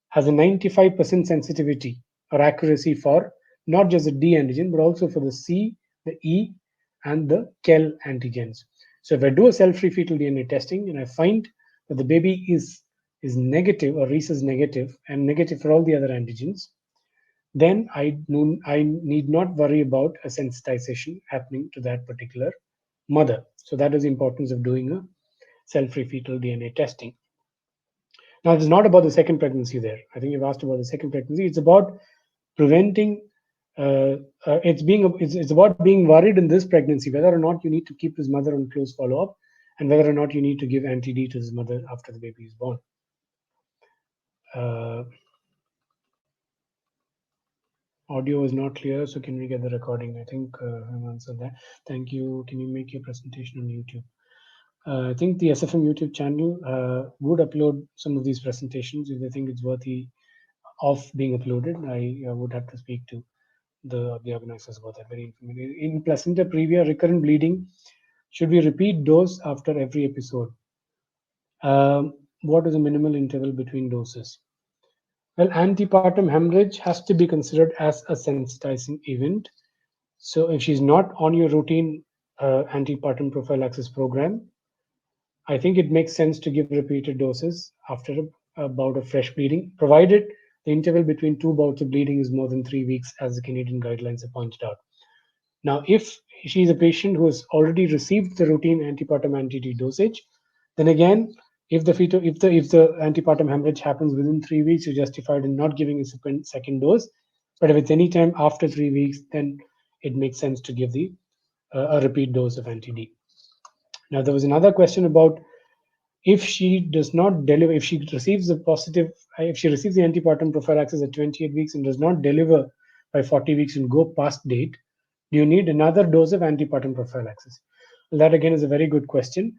has a 95% sensitivity or accuracy for not just the D-antigen, but also for the C, the E, and the KEL antigens. So if I do a cell-free fetal DNA testing and I find that the baby is negative or Rhesus negative and negative for all the other antigens, then I need not worry about a sensitization happening to that particular mother. So that is the importance of doing a cell-free fetal DNA testing. Now, it's not about the second pregnancy there. I think you've asked about the second pregnancy. It's about preventing. It's about being worried in this pregnancy whether or not you need to keep his mother on close follow-up, and whether or not you need to give anti-D to his mother after the baby is born. Uh, Audio is not clear, so can we get the recording? I think I've answered that. Thank you. Can you make your presentation on YouTube? I think the SFM YouTube channel would upload some of these presentations if they think it's worthy of being uploaded. I would have to speak to the organizers about that. Very informative. In placenta previa recurrent bleeding, should we repeat dose after every episode? What is the minimal interval between doses? Well, antepartum hemorrhage has to be considered as a sensitizing event. So if she's not on your routine antepartum prophylaxis program, I think it makes sense to give repeated doses after a bout of fresh bleeding, provided the interval between two bouts of bleeding is more than 3 weeks, as the Canadian guidelines have pointed out. Now, if she is a patient who has already received the routine antepartum anti-D dosage, then again, if the antepartum hemorrhage happens within 3 weeks, you're justified in not giving a second dose. But if it's any time after 3 weeks, then it makes sense to give a repeat dose of anti-D. Now, there was another question about if she does not deliver, if she receives if she receives the antepartum prophylaxis at 28 weeks and does not deliver by 40 weeks and go past date, do you need another dose of antepartum prophylaxis? Well, that again is a very good question.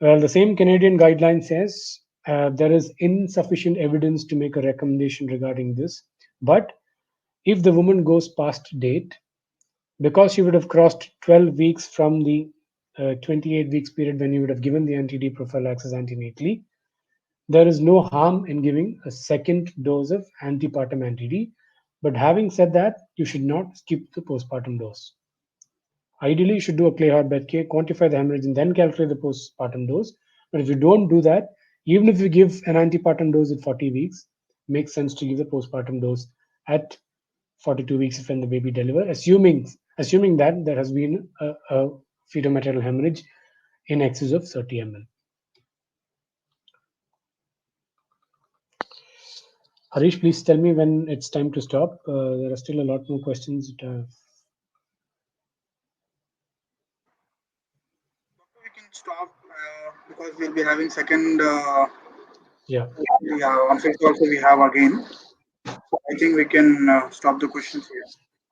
Well, the same Canadian guideline says there is insufficient evidence to make a recommendation regarding this. But if the woman goes past date, because she would have crossed 12 weeks from the 28 weeks period when you would have given the anti-D prophylaxis antenatally, there is no harm in giving a second dose of antepartum anti-D. But having said that, you should not skip the postpartum dose. Ideally, you should do a Clay-Hart Bethke, quantify the hemorrhage, and then calculate the postpartum dose. But if you don't do that, even if you give an antepartum dose at 40 weeks, it makes sense to give the postpartum dose at 42 weeks when the baby deliver, assuming that there has been a fetal maternal hemorrhage in excess of 30 ml. Harish, please tell me when it's time to stop. There are still a lot more questions. We can stop because we'll be having second. Yeah. Yeah, on fifth also we have again. So I think we can stop the questions here.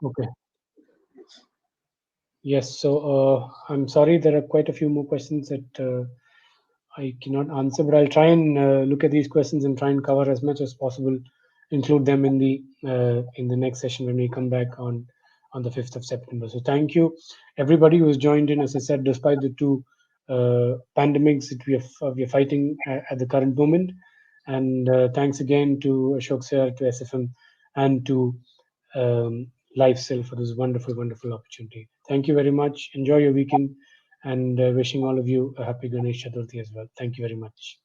Okay. Yes. So I'm sorry, there are quite a few more questions that I cannot answer, but I'll try and look at these questions and try and cover as much as possible, include them in the next session when we come back on the 5th of September. So thank you, everybody who has joined in. As I said, despite the two pandemics that we are fighting at the current moment, and thanks again to Ashok Sir, to SFM, and to LifeCell for this wonderful, wonderful opportunity. Thank you very much. Enjoy your weekend, and wishing all of you a happy Ganesh Chaturthi as well. Thank you very much.